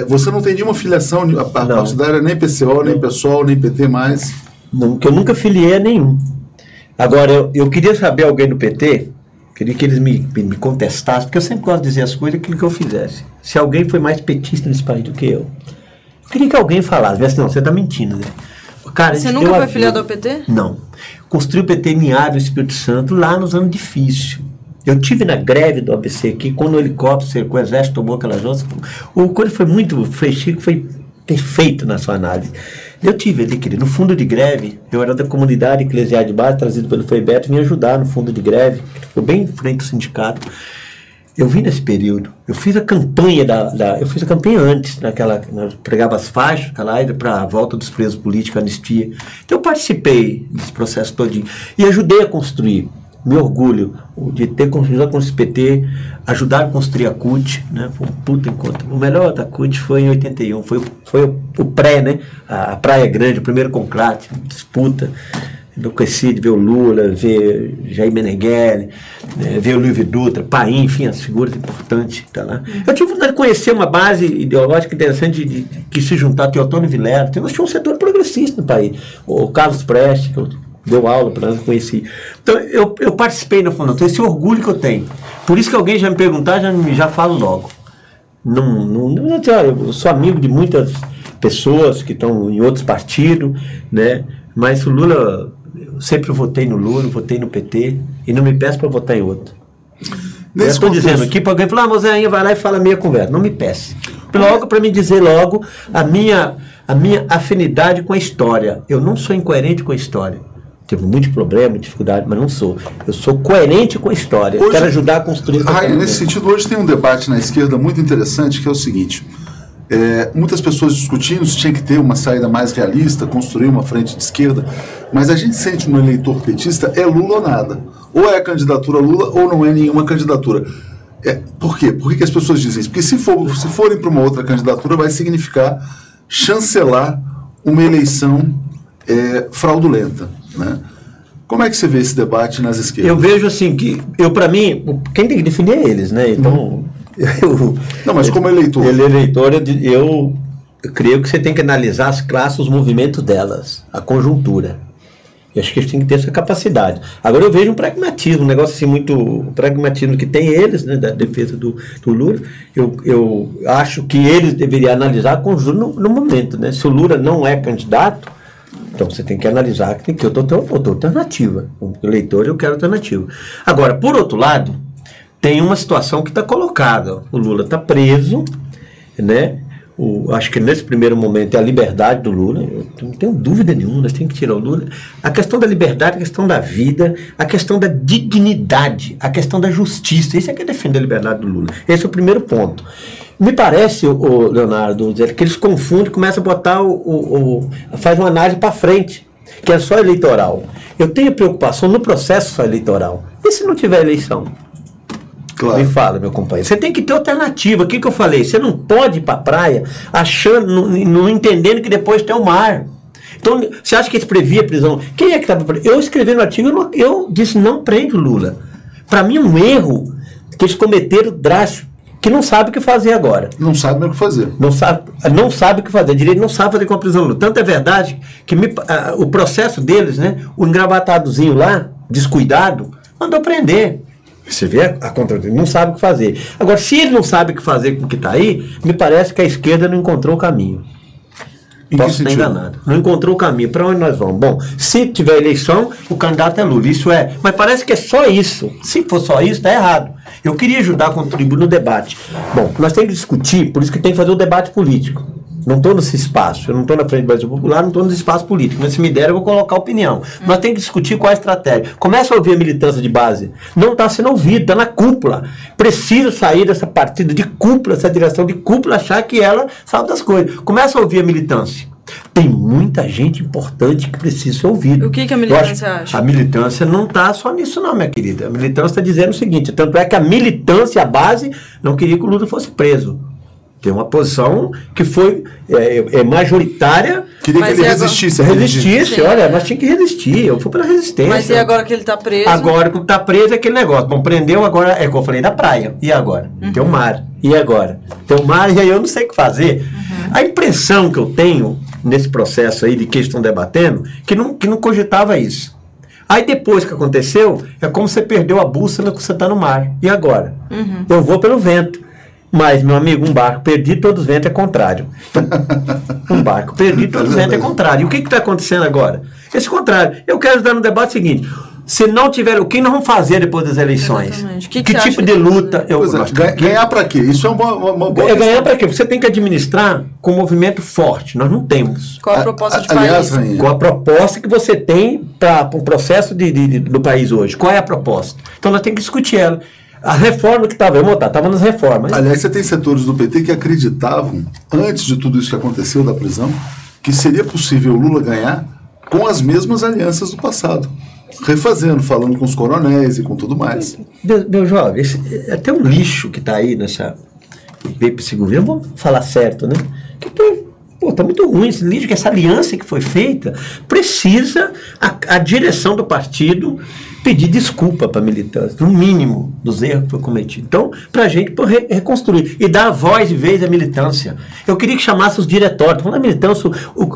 Você não tem nenhuma filiação partidária, nem PCO, nem PSOL, nem PT mais? Não, que eu nunca filiei a nenhum. Agora, eu queria saber alguém do PT, queria que eles me contestassem, porque eu sempre gosto de dizer as coisas, aquilo que eu fizesse. Se alguém foi mais petista nesse país do que eu queria que alguém falasse, assim, não, você está mentindo, né? Cara, você nunca foi filiado ao PT? Não. Construí o PT em Meados do Espírito Santo lá nos anos difíceis. Eu tive na greve do ABC aqui, quando o helicóptero cercou o exército, tomou aquelas ondas. O coisa foi muito Freixo, foi perfeito na sua análise. Eu tive ali, querido, no fundo de greve, eu era da comunidade eclesial de base, trazido pelo Frei Beto, me ajudar no fundo de greve, que ficou bem em frente do sindicato. Eu vi nesse período, eu fiz a campanha eu fiz a campanha antes, nós pregava as faixas, para a volta dos presos políticos, anistia. Então eu participei desse processo todinho e ajudei a construir. Me orgulho de ter construído com esse PT, ajudar a construir a CUT, né? Foi um puta encontro. O melhor da CUT foi em 81, foi o pré, né? A Praia Grande, o primeiro conclave, disputa. Enlouqueci de ver o Lula, ver Jair Meneghelli, ver o Luiz Dutra, Paim, enfim, as figuras importantes que tá lá. Eu tive vontade de conhecer uma base ideológica interessante que se juntar a Teotônio Vilela. Nós tínhamos um setor progressista no país. O Carlos Prestes, que eu deu aula para nós, conheci. Então, eu participei na fundação, esse orgulho que eu tenho. Por isso que alguém já me perguntar, já falo logo. Eu sou amigo de muitas pessoas que estão em outros partidos, né? Mas o Lula, eu sempre votei no Lula, votei no PT, e não me peço para votar em outro. Eu estou dizendo aqui para alguém falar, Mozinha, vai lá e fala a minha conversa. Não me peça. Logo, para me dizer logo a minha afinidade com a história. Eu não sou incoerente com a história. Tive muito problema, dificuldade, mas não sou. Eu sou coerente com a história. Hoje, quero ajudar a construir essa nesse sentido, hoje tem um debate na esquerda muito interessante, que é o seguinte. Muitas pessoas discutindo se tinha que ter uma saída mais realista, construir uma frente de esquerda, mas a gente sente no eleitor petista Lula ou nada. Ou é a candidatura Lula ou não é nenhuma candidatura. Por quê? Por que as pessoas dizem isso? Porque se forem para uma outra candidatura vai significar chancelar uma eleição fraudulenta, né? Como é que você vê esse debate nas esquerdas? Eu vejo assim que, para mim, quem tem que definir é eles, né? Então, não, mas como eleitor? Eu creio que você tem que analisar as classes, os movimentos delas, a conjuntura. Eu acho que eles têm que ter essa capacidade. Agora eu vejo um pragmatismo, um negócio assim muito pragmatismo que tem eles, né, da defesa do Lula. Eu acho que eles deveriam analisar a conjuntura no momento, né? Se o Lula não é candidato, então você tem que analisar que tem que ter outra alternativa. Como eleitor, eu quero alternativa. Agora, por outro lado, tem uma situação que está colocada. O Lula está preso, né? Acho que nesse primeiro momento é a liberdade do Lula. Eu não tenho dúvida nenhuma, nós temos que tirar o Lula. A questão da liberdade, a questão da vida, a questão da dignidade, a questão da justiça. Isso é que é defender a liberdade do Lula. Esse é o primeiro ponto. Me parece, Leonardo, que eles confundem, começam a botar faz uma análise para frente, que é só eleitoral. Eu tenho preocupação no processo só eleitoral. E se não tiver eleição? Claro. Me fala, meu companheiro. Você tem que ter alternativa. O que eu falei? Você não pode ir para a praia achando, não entendendo que depois tem o mar. Então, você acha que eles previam a prisão? Quem é que estava preso? Eu escrevi no artigo, eu disse, não prende o Lula. Para mim, um erro que eles cometeram drástico, que não sabe o que fazer agora. Não sabe o que fazer. Não sabe o que fazer. Direito não sabe fazer com a prisão do Lula. Tanto é verdade que o processo deles, né, o engravatadozinho lá, descuidado, mandou prender. Você vê a contradição, não sabe o que fazer. Agora, se ele não sabe o que fazer com o que está aí, me parece que a esquerda não encontrou o caminho. Posso estar enganado. Não encontrou o caminho. Para onde nós vamos? Bom, se tiver eleição, o candidato é Lula. Isso é. Mas parece que é só isso. Se for só isso, está errado. Eu queria ajudar a contribuir no debate. Bom, nós temos que discutir, por isso que tem que fazer o debate político. Não estou nesse espaço, eu não estou na frente do Brasil Popular, não estou nesse espaço político, mas se me der eu vou colocar opinião. Nós temos que discutir qual é a estratégia. Começa a ouvir a militância de base, não está sendo ouvida, está na cúpula. Precisa sair dessa partida de cúpula, essa direção de cúpula, achar que ela sabe das coisas. Começa a ouvir a militância. Tem muita gente importante que precisa ser ouvida. O que a militância acha? A militância não está só nisso não, minha querida. A militância está dizendo o seguinte, tanto é que a militância, a base, não queria que o Lula fosse preso. Tem uma posição que foi majoritária. Queria que ele resistisse. Resistisse, olha, mas tinha que resistir. Eu fui pela resistência. Mas e agora que ele está preso? Agora que ele está preso é aquele negócio. Bom, prendeu agora, é o que eu falei da praia. E agora? Tem o mar. E agora? Tem o mar e aí eu não sei o que fazer. A impressão que eu tenho nesse processo aí de que estão debatendo, que não cogitava isso. Aí depois que aconteceu, é como você perdeu a bússola que você está no mar. E agora? Eu vou pelo vento. Mas, meu amigo, um barco perdido, todos os ventos é contrário. Um barco perdido, todos os ventos é contrário. E o que está acontecendo agora? Esse contrário. Eu quero dar no debate seguinte. Se não tiver, o que nós vamos fazer depois das eleições? Que tipo de luta? Ganhar para quê? Isso é uma boa ganhar para quê? Você tem que administrar com um movimento forte. Nós não temos. Qual a proposta de país? Com a proposta que você tem para o processo do país hoje. Qual é a proposta? Então nós temos que discutir ela. A reforma que estava nas reformas. Aliás, você tem setores do PT que acreditavam, antes de tudo isso que aconteceu da prisão, que seria possível o Lula ganhar com as mesmas alianças do passado. Refazendo, falando com os coronéis e com tudo mais. Meu jovem, é até um lixo que está aí nessa... Veio para esse governo, vamos falar certo, né? Está muito ruim esse lixo, que essa aliança que foi feita, precisa a direção do partido pedir desculpa para a militância, no mínimo dos erros que foi cometido. Então, para a gente reconstruir e dar voz e vez à militância. Eu queria que chamasse os diretórios, falando da militância,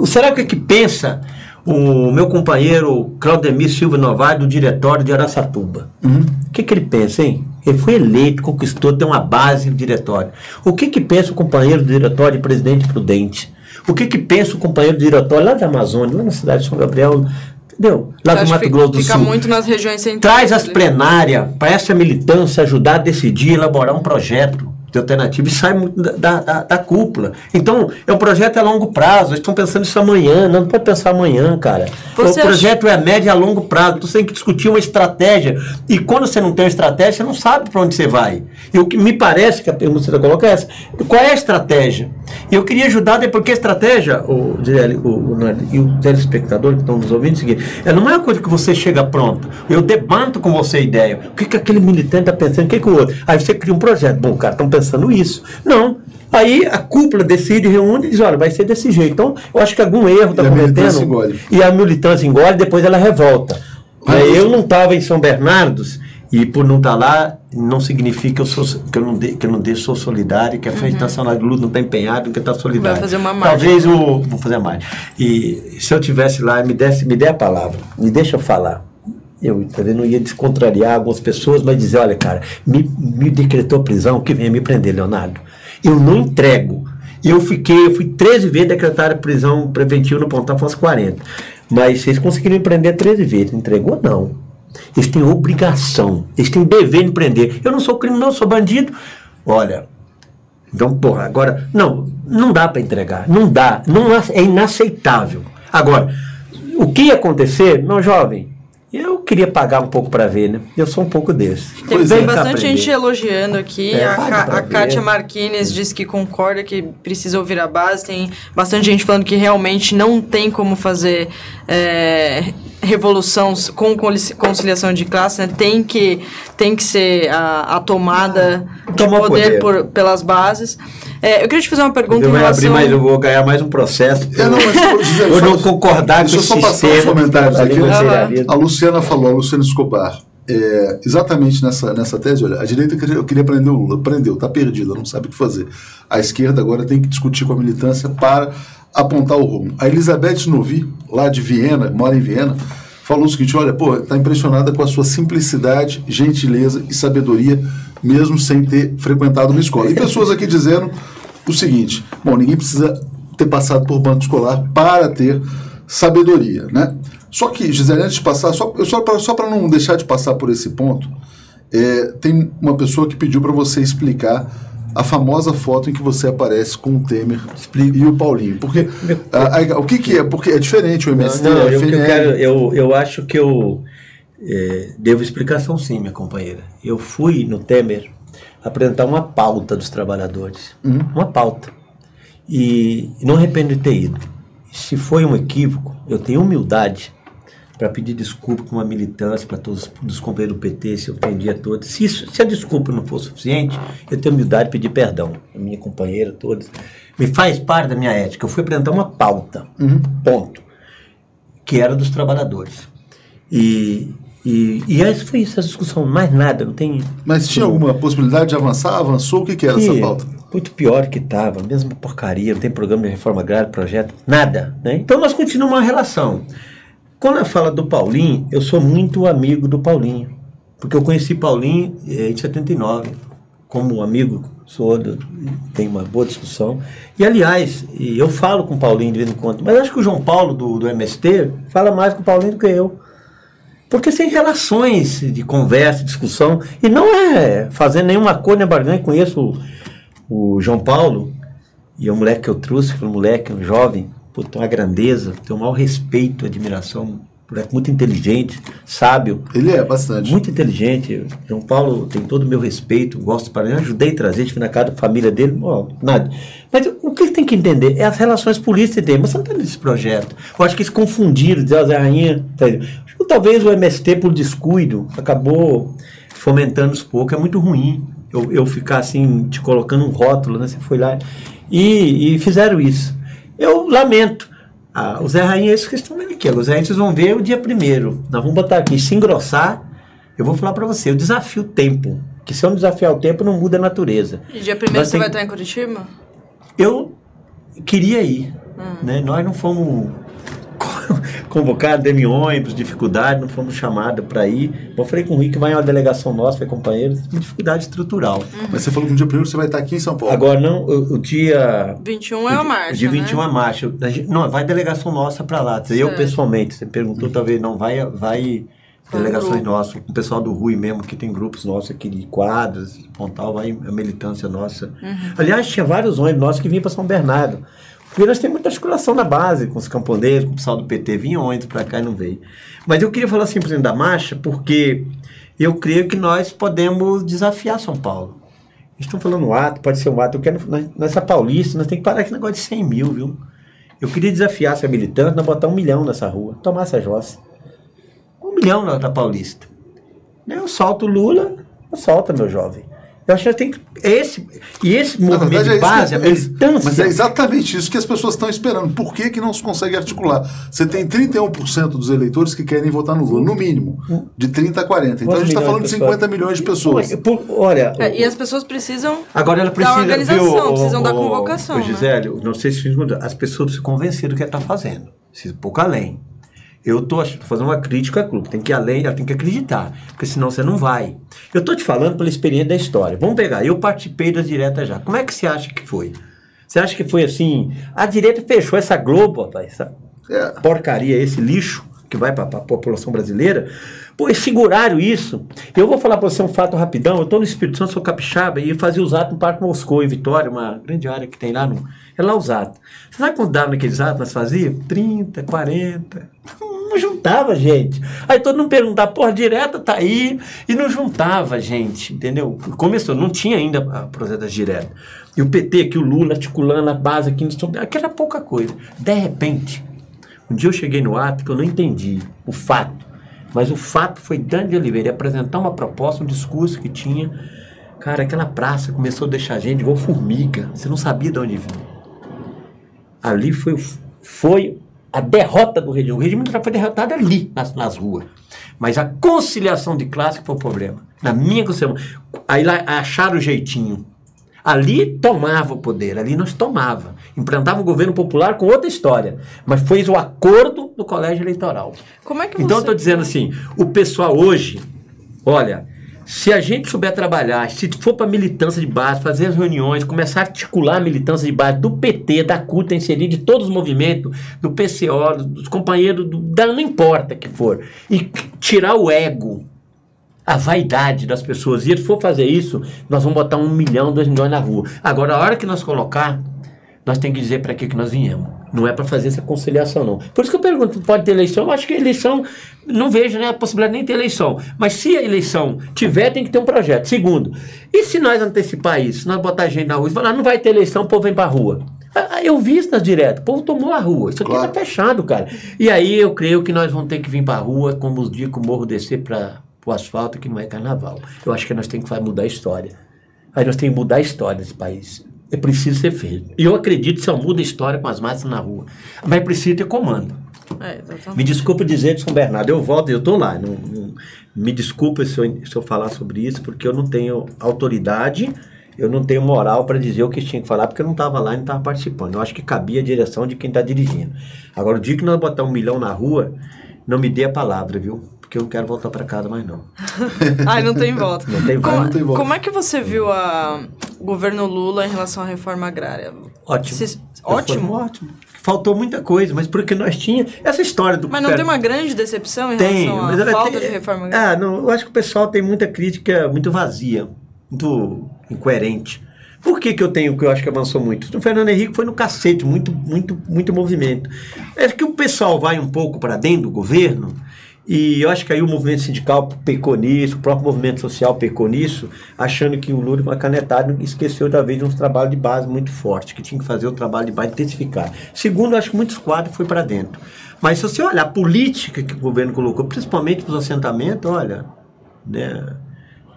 será que pensa o meu companheiro Claudemir Silva Novaes do diretório de Araçatuba? O que ele pensa, hein? Ele foi eleito, conquistou, tem uma base no diretório. O que pensa o companheiro do diretório de Presidente Prudente? O que pensa o companheiro do diretório lá da Amazônia, lá na cidade de São Gabriel, entendeu? Lá do Mato Grosso do Sul. Fica muito nas regiões centrais. Traz as plenárias para essa militância ajudar a decidir, elaborar um projeto de alternativa e sai muito da cúpula. Então, é um projeto a longo prazo. Eles estão pensando isso amanhã. Não pode pensar amanhã, cara. O projeto é a médio e a longo prazo. Então, você tem que discutir uma estratégia. E quando você não tem uma estratégia, você não sabe para onde você vai. E o que me parece que a pergunta que você coloca é essa. Qual é a estratégia? E eu queria ajudar, porque a estratégia, e o telespectador que estão nos ouvindo, é o seguinte, não é uma coisa que você chega pronto. Eu debato com você a ideia. O que aquele militante está pensando? O que o outro? Aí você cria um projeto. Bom, cara, estão pensando isso. Não. Aí a cúpula decide, reúne e diz, olha, vai ser desse jeito. Então, eu acho que algum erro está cometendo. E a militância engole, depois ela revolta. Eu não estava em São Bernardos, e por não estar lá, não significa que eu não sou solidário, que a Frente Nacional de Luta não está empenhada, que está solidário. Vai fazer uma marcha. Talvez vou fazer a marcha. E se eu tivesse lá, me dê a palavra, me deixa eu falar. Eu não ia descontrariar algumas pessoas, mas dizer, olha, cara, me decretou prisão, que venha me prender, Leonardo. Eu não entrego. Eu fui 13 vezes decretada prisão preventiva no Pontal Afonso 40. Mas vocês conseguiram me prender 13 vezes. Entregou? Não. Eles têm obrigação, eles têm dever de prender. Eu não sou criminoso, sou bandido. Olha, então, porra, agora, não dá para entregar, não dá, é inaceitável. Agora, o que ia acontecer, meu jovem, eu queria pagar um pouco para ver, né? Eu sou um pouco desse. Tem bastante gente elogiando aqui. A Kátia Marquines diz que concorda que precisa ouvir a base. Tem bastante gente falando que realmente não tem como fazer revolução com conciliação de classe, né? Tem que ser a tomada de poder pelas bases. Eu queria te fazer uma pergunta em relação... eu vou ganhar mais um processo. Eu não concordar com o sistema. Deixa eu só passar os comentários aqui. A Luciana Escobar. Exatamente nessa tese, olha, a direita queria prender o Lula, prendeu, está perdida, não sabe o que fazer. A esquerda agora tem que discutir com a militância para apontar o rumo. A Elizabeth Novi, lá de Viena, mora em Viena, falou o seguinte, olha, está impressionada com a sua simplicidade, gentileza e sabedoria, mesmo sem ter frequentado uma escola. E pessoas aqui dizendo o seguinte, ninguém precisa ter passado por banco escolar para ter sabedoria, né? Só que, Gisele, antes de passar, só para não deixar de passar por esse ponto, tem uma pessoa que pediu para você explicar a famosa foto em que você aparece com o Temer e o Paulinho. Porque o que é? Porque é diferente o MST, eu acho que eu devo explicação sim, minha companheira. Eu fui no Temer apresentar uma pauta dos trabalhadores. Uma pauta. E não arrependo de ter ido. Se foi um equívoco, eu tenho humildade para pedir desculpa com uma militância, para todos os companheiros do PT, se eu ofendi a todos. Se a desculpa não for suficiente, eu tenho humildade de pedir perdão. A minha companheira, todos. Me faz parte da minha ética. Eu fui apresentar uma pauta, ponto, que era dos trabalhadores. E foi isso, essa discussão, mais nada, não tem... Mas tinha alguma possibilidade de avançar? Avançou? O que era essa pauta? Muito pior que estava, mesma porcaria, não tem programa de reforma agrária, projeto, nada, né? Então nós continuamos uma relação. Quando eu falo do Paulinho, eu sou muito amigo do Paulinho, porque eu conheci Paulinho em 79, como amigo, tenho uma boa discussão. E aliás, eu falo com o Paulinho de vez em quando, mas acho que o João Paulo do MST fala mais com o Paulinho do que eu. Porque sem relações de conversa, discussão, e não é fazendo nenhuma acordo nem barganha. Conheço o João Paulo, e o moleque que eu trouxe, foi um moleque, um jovem, tem uma grandeza, tem um maior respeito, admiração, um moleque muito inteligente, sábio. Ele é bastante. Muito inteligente. João Paulo tem todo o meu respeito, gosto para ele, ajudei a trazer, fui na casa da família dele, nada. Mas o que tem que entender é as relações políticas dele, mas você não está nesse projeto. Eu acho que eles confundiram, dizer, Zé Rainha, talvez o MST, por descuido, acabou fomentando os poucos, é muito ruim. Eu ficar assim, te colocando um rótulo, né? Você foi lá e fizeram isso. Eu lamento. O Zé Rainha, isso que estão vendo aqui. Os Zé Rainha, vocês vão ver o dia 1º. Nós vamos botar aqui, se engrossar, eu vou falar para você, eu desafio o tempo. Que se eu não desafiar o tempo, não muda a natureza. E dia 1º você vai estar em Curitiba? Eu queria ir. Né? Nós não fomos convocados, demos ônibus, dificuldade, não fomos chamados para ir. Eu falei com o Rick, vai em uma delegação nossa, foi companheiro, dificuldade estrutural. Mas você falou que no dia 1º você vai estar aqui em São Paulo. Agora não, o dia... 21 é a marcha, dia 21 é a marcha. Não, vai delegação nossa para lá. Certo. Eu pessoalmente, você perguntou, talvez não, vai delegações nossas, o pessoal do Rui mesmo, que tem grupos nossos aqui de Quadras, Pontal, vai a militância nossa. Aliás, tinha vários ônibus nossos que vinham para São Bernardo. Porque nós temos muita articulação na base, com os camponeses, com o pessoal do PT, vinha ônibus para cá e não veio. Mas eu queria falar simplesmente da marcha, porque eu creio que nós podemos desafiar São Paulo. Estão falando um ato, pode ser um ato. Eu quero, nessa Paulista, nós temos que parar com esse negócio de 100 mil, viu? Eu queria desafiar essa militante a botar 1 milhão nessa rua, tomar essa jossa. 1 milhão na Paulista. Eu solto o Lula, eu solto, meu jovem. Eu acho que tem que. Esse movimento de base, a militância. Mas é exatamente isso que as pessoas estão esperando. Por que não se consegue articular? Você tem 31% dos eleitores que querem votar no Lula, no mínimo, de 30 a 40. Então a gente está falando de 50 milhões de pessoas. Olha. E as pessoas precisam agora ela precisa da organização, precisam da convocação. Gisele, não sei se as pessoas se convenceram do que ela está fazendo. Precisa um pouco além. Eu estou fazendo uma crítica ao clube, tem que ir além, ela tem que acreditar, porque senão você não vai. Eu estou te falando pela experiência da história. Vamos pegar, eu participei das diretas já. Como é que você acha que foi? Você acha que foi assim, a direita fechou essa Globo, rapaz, essa porcaria, esse lixo que vai para a população brasileira? Pô, eles seguraram isso. Eu vou falar para você um fato rapidão. Eu estou no Espírito Santo, sou capixaba, e fazia os atos no Parque Moscou, em Vitória, uma grande área que tem lá. É lá os atos. Você sabe quanto dava naqueles atos nós fazíamos? 30, 40... Não juntava, gente. Aí todo mundo perguntava, porra, direta tá aí. E não juntava, gente, entendeu? Começou, não tinha ainda a processo das diretas. E o PT aqui, o Lula articulando a base aqui, aquela pouca coisa. De repente, um dia eu cheguei no ato que eu não entendi o fato. Mas o fato foi Dani de Oliveira apresentar uma proposta, um discurso que tinha. Cara, aquela praça começou a deixar a gente igual formiga. Você não sabia de onde vinha. Ali foi a derrota do regime. O regime já foi derrotado ali, nas ruas. Mas a conciliação de classe foi o problema. Na minha concepção. Aí lá acharam o jeitinho. Ali tomava o poder, ali nós tomava. Implantava o governo popular com outra história. Mas foi o acordo do colégio eleitoral. Como é que então eu estou dizendo assim, o pessoal hoje, olha, se a gente souber trabalhar, se for para militância de base, fazer as reuniões, começar a articular a militância de base do PT, da CUT, inserir de todos os movimentos, do PCO, dos companheiros, não importa que for, e tirar o ego, a vaidade das pessoas. E se for fazer isso, nós vamos botar 1 milhão, 2 milhões na rua. Agora, a hora que nós colocar, nós temos que dizer para que nós viemos. Não é para fazer essa conciliação, não. Por isso que eu pergunto, pode ter eleição? Eu acho que a eleição, não vejo, né, a possibilidade de nem ter eleição. Mas se a eleição tiver, tem que ter um projeto. Segundo, e se nós antecipar isso, nós botar gente na rua e falar, não vai ter eleição, o povo vem para a rua. Eu vi isso nas diretas, o povo tomou a rua. Isso aqui está fechado, cara. E aí eu creio que nós vamos ter que vir para a rua, como os dias que o morro descer para o asfalto, que não é carnaval. Eu acho que nós temos que mudar a história. Aí nós temos que mudar a história desse país. É preciso ser feito. E eu acredito que só muda a história com as massas na rua. Mas precisa ter comando. Me desculpa dizer de São Bernardo, eu volto, eu estou lá. Me desculpa se eu falar sobre isso, porque eu não tenho autoridade, eu não tenho moral para dizer o que tinha que falar, porque eu não estava lá e não estava participando. Eu acho que cabia a direção de quem está dirigindo. Agora, o dia que nós botar 1 milhão na rua, não me dê a palavra, viu? Porque eu não quero voltar para casa mais, não. Ai, não tem volta. Não tem volta. Como é que você viu o governo Lula em relação à reforma agrária? Ótimo. Ótimo? Faltou muita coisa, mas porque nós tínhamos essa história do... Mas não tem uma grande decepção em relação à falta de reforma agrária? Não, eu acho que o pessoal tem muita crítica muito vazia, muito incoerente. Por que eu acho que avançou muito? O Fernando Henrique foi no cacete, muito movimento. É que o pessoal vai um pouco para dentro do governo. E eu acho que aí o movimento sindical pecou nisso, o próprio movimento social pecou nisso, achando que o Lula, com uma canetada, esqueceu talvez de uns trabalhos de base muito fortes, que tinha que fazer o trabalho de base intensificar. Segundo, eu acho que muitos quadros foi para dentro. Mas se você olhar a política que o governo colocou, principalmente nos assentamentos, olha, né,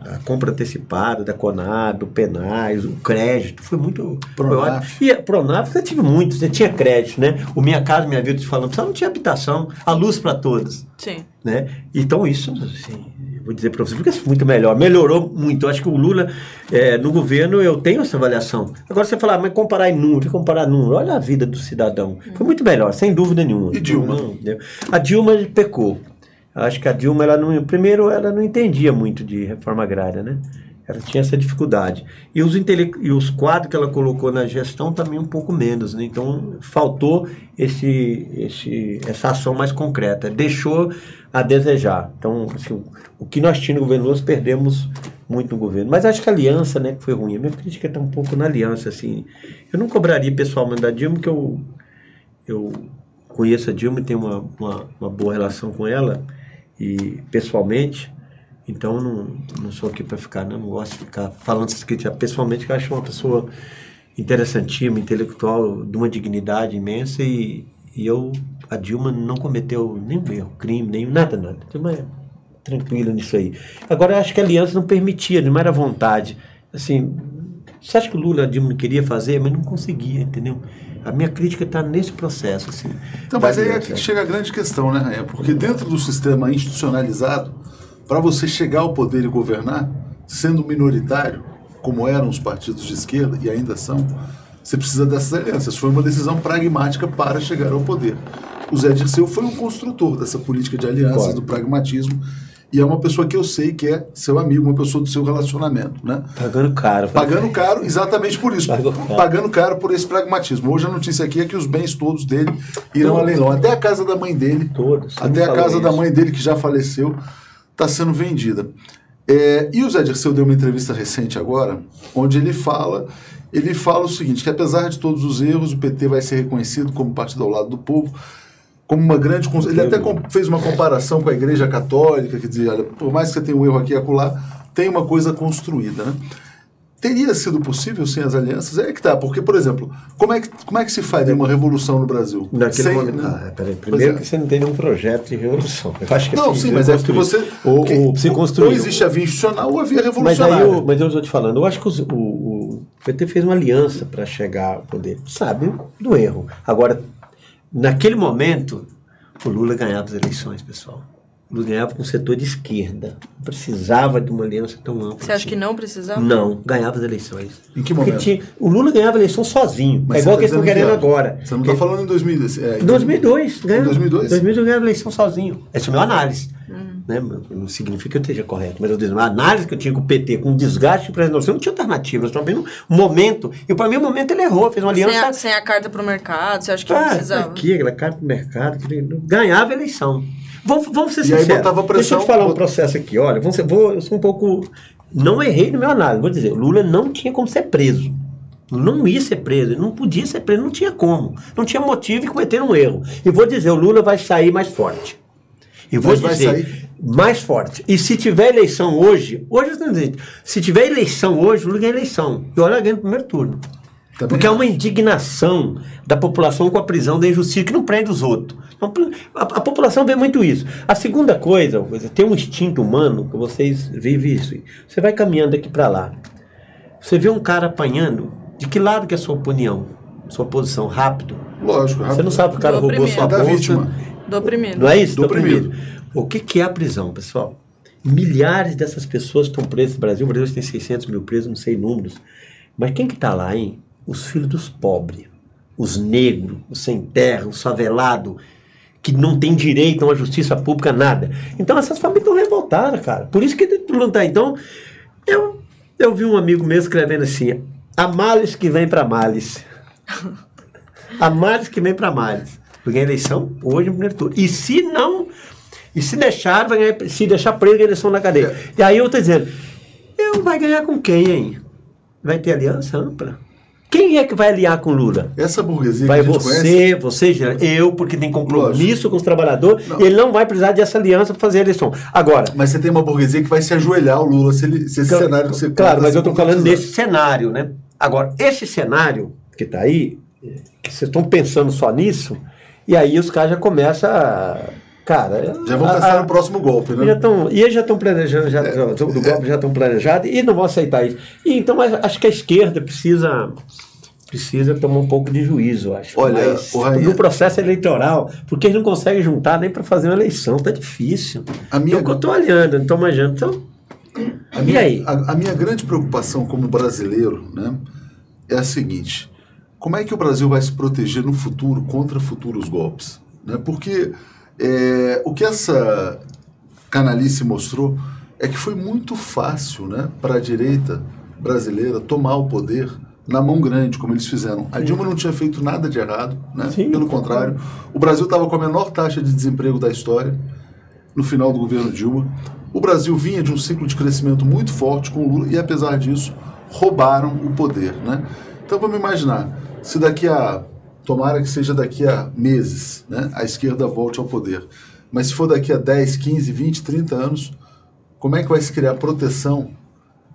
a compra antecipada da Conab, o Penais, o crédito, foi muito... Pronaf. E a Pronaf, você tive muito, você tinha crédito, né? O Minha Casa, Minha Vida, te falando, você não tinha habitação, a luz para todos. Sim. Né? Então isso, assim, eu vou dizer para você, porque é muito melhor, melhorou muito. Eu acho que o Lula, no governo, eu tenho essa avaliação. Agora você falar, mas comparar em número, olha a vida do cidadão. Foi muito melhor, sem dúvida nenhuma. E Dilma? A Dilma pecou. Eu acho que a Dilma, primeiro, ela não entendia muito de reforma agrária, né? Ela tinha essa dificuldade. E os quadros que ela colocou na gestão também um pouco menos, né? Então, faltou essa ação mais concreta. Deixou a desejar. Então, assim, o que nós tínhamos no governo, nós perdemos muito no governo. Mas acho que a aliança, né, que foi ruim. A minha crítica está um pouco na aliança, assim. Eu não cobraria pessoalmente da Dilma, porque eu conheço a Dilma e tenho uma boa relação com ela, e pessoalmente, Então, não sou aqui para ficar, não gosto de ficar falando essas críticas. Pessoalmente, eu acho uma pessoa interessantíssima, intelectual, de uma dignidade imensa, e a Dilma não cometeu nenhum erro, crime, nenhum, nada. A Dilma é tranquila nisso aí. Agora, eu acho que a aliança não permitia, não era vontade. Assim, você acha que o Lula, a Dilma queria fazer, mas não conseguia, entendeu? A minha crítica está nesse processo, assim. Então, mas aí é que chega a grande questão, né? Porque dentro do sistema institucionalizado, para você chegar ao poder e governar, sendo minoritário, como eram os partidos de esquerda, e ainda são, você precisa dessas alianças. Foi uma decisão pragmática para chegar ao poder. O Zé Dirceu foi um construtor dessa política de alianças, do pragmatismo, e é uma pessoa que eu sei que é seu amigo, uma pessoa do seu relacionamento, né? Pagando caro. Pagando caro exatamente por isso. Pagando caro por esse pragmatismo. Hoje a notícia aqui é que os bens todos dele irão a leilão. Até a casa da mãe dele, até a casa da mãe dele, que já faleceu, está sendo vendida. E o Zé Dirceu deu uma entrevista recente agora, onde ele fala o seguinte, que apesar de todos os erros, o PT vai ser reconhecido como partido ao lado do povo, como uma grande... Ele até fez uma comparação com a Igreja Católica, que dizia, olha, por mais que você tenha um erro aqui e acolá, tem uma coisa construída, né? Teria sido possível sem as alianças? É que tá, porque, por exemplo, como é que se faria uma revolução no Brasil? Naquele momento, primeiro que você não tem nenhum projeto de revolução. Eu acho que não, assim, sim, mas é que você... se construiu. Ou existe a via institucional ou a via revolucionária. Mas eu estou te falando, eu acho que o PT fez uma aliança para chegar ao poder. Sabe do erro. Agora, naquele momento, o Lula ganhava as eleições, pessoal. O Lula ganhava com o setor de esquerda. Não precisava de uma aliança tão ampla. Você acha que não precisava? Não, ganhava as eleições. Em que momento? O Lula ganhava a eleição sozinho. Mas é igual que eles estão querendo agora. Você não está falando em 2010? Em 2002. Em 2002? Em 2002 ganhava a eleição sozinho. Essa é a minha análise. Né? Não significa que eu esteja correto, mas eu digo, a análise que eu tinha com o PT, com o desgaste para você não tinha alternativa. Nós estamos vendo um momento, e para mim o momento ele errou, fez uma aliança... Sem a carta para o mercado, você acha que não precisava? Aquela carta para o mercado, ganhava a eleição. Vamos ser sinceros. E aí botava pressão... Deixa eu te falar um processo aqui, olha, eu sou um pouco... Não errei no meu análise, vou dizer, o Lula não tinha como ser preso. Não ia ser preso, ele não podia ser preso, não tinha como. Não tinha motivo de cometer um erro. E vou dizer, o Lula vai sair mais forte. E vou dizer, mais forte. E se tiver eleição hoje eu estou dizendo, se tiver eleição hoje, o Lula ganha eleição. E olha, ganha no primeiro turno. Também porque é uma indignação da população com a prisão da injustiça, que não prende os outros. Então, a população vê muito isso. A segunda coisa, tem um instinto humano, que vocês vivem isso. Você vai caminhando daqui para lá. Você vê um cara apanhando, de que lado que é a sua opinião? Sua posição? Rápido? Lógico, rápido. Você não sabe que o cara roubou sua bolsa. Vítima. Do oprimido. Não é isso? Do oprimido. O que é a prisão, pessoal? Milhares dessas pessoas estão presas no Brasil. O Brasil tem 600 mil presos, não sei números. Mas quem que está lá, hein? Os filhos dos pobres, os negros, os sem terra, os favelados, que não tem direito a uma justiça pública, nada. Então essas famílias estão revoltadas, cara. Por isso que não está. Então, eu vi um amigo meu escrevendo assim, há males que vem para males. Há males que vem para males. Ganha eleição hoje no primeiro turno. E se não, se deixar preso, ganha eleição na cadeia. E aí eu estou dizendo, vai ganhar com quem, hein? Vai ter aliança ampla? Quem é que vai aliar com Lula? Essa burguesia vai que a gente conhece? Eu, porque tem compromisso com os trabalhadores, ele não vai precisar dessa aliança para fazer a eleição. Agora... Mas você tem uma burguesia que vai se ajoelhar ao Lula se esse cenário... Que você claro, mas eu estou falando desse cenário, né? Agora, esse cenário que está aí, que vocês estão pensando só nisso, e aí os caras já começam a... Cara, já vão pensar no próximo golpe, né? Eles já estão planejando, do golpe já estão planejados e não vão aceitar isso. E, então, acho que a esquerda precisa tomar um pouco de juízo, acho. Olha, no processo eleitoral, porque eles não conseguem juntar nem para fazer uma eleição, tá difícil. Então, eu estou olhando, não estou manjando. Então, e aí? A minha grande preocupação como brasileiro, né, é a seguinte: como é que o Brasil vai se proteger no futuro contra futuros golpes? Né? Porque o que essa canalice mostrou é que foi muito fácil, né, para a direita brasileira tomar o poder na mão grande, como eles fizeram. A Dilma não tinha feito nada de errado, né? Sim, pelo contrário. O Brasil estava com a menor taxa de desemprego da história no final do governo Dilma. O Brasil vinha de um ciclo de crescimento muito forte com o Lula e, apesar disso, roubaram o poder, né? Então vamos imaginar, se tomara que seja daqui a meses, né, a esquerda volte ao poder. Mas se for daqui a 10, 15, 20, 30 anos, como é que vai se criar proteção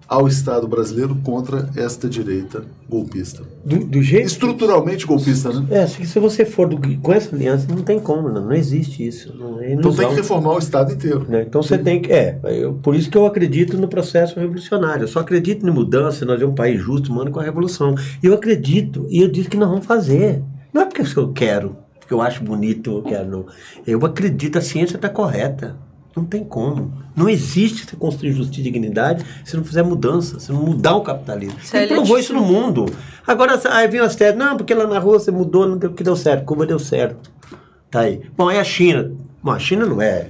ao Estado brasileiro contra esta direita golpista. Do jeito estruturalmente golpista, né? Se você for com essa aliança, não tem como, não existe isso. Então tem que reformar o Estado inteiro. Né? Então você tem que... por isso que eu acredito no processo revolucionário. Eu só acredito em mudança, nós é um país justo, humano, com a revolução. E eu acredito, e eu disse que nós vamos fazer. Não é porque eu quero, porque eu acho bonito, eu quero, não. Eu acredito, a ciência está correta. Não tem como. Não existe você construir justiça e dignidade se não fizer mudança, se não mudar o capitalismo. Você provou isso no mundo. Agora, aí vem as teses, não, porque lá na rua você mudou, não deu, que deu certo. Cuba deu certo. Tá aí. Bom, é a China. Bom, a China não é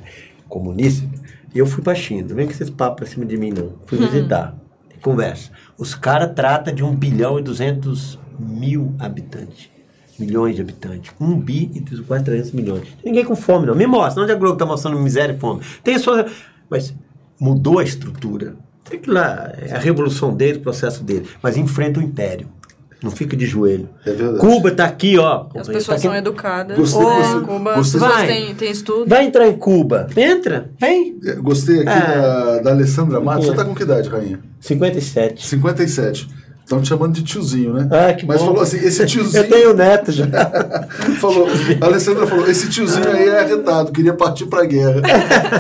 comunista. E eu fui pra China. Não vem com esses papos pra cima de mim, não. Fui visitar. Conversa. Os caras tratam de 1.200.000.000 habitantes. Milhões de habitantes. 1 bi e quase 300 milhões. Ninguém com fome, não. Me mostra. Onde a Globo está mostrando miséria e fome? Tem só... Mas mudou a estrutura. Tem que ir lá. É a revolução dele, o processo dele. Mas enfrenta o império. Não fica de joelho. É verdade. Cuba está aqui, ó. As pessoas são educadas. Cuba, as pessoas têm estudo. Vai entrar em Cuba. Entra. Vem. Gostei aqui da Alessandra Matos. Você está com que idade, rainha? 57. 57. Estão te chamando de tiozinho, né? Que Mas bom. Falou assim, esse tiozinho... Eu tenho neto já. A Alessandra falou, esse tiozinho aí é arretado, queria partir pra guerra.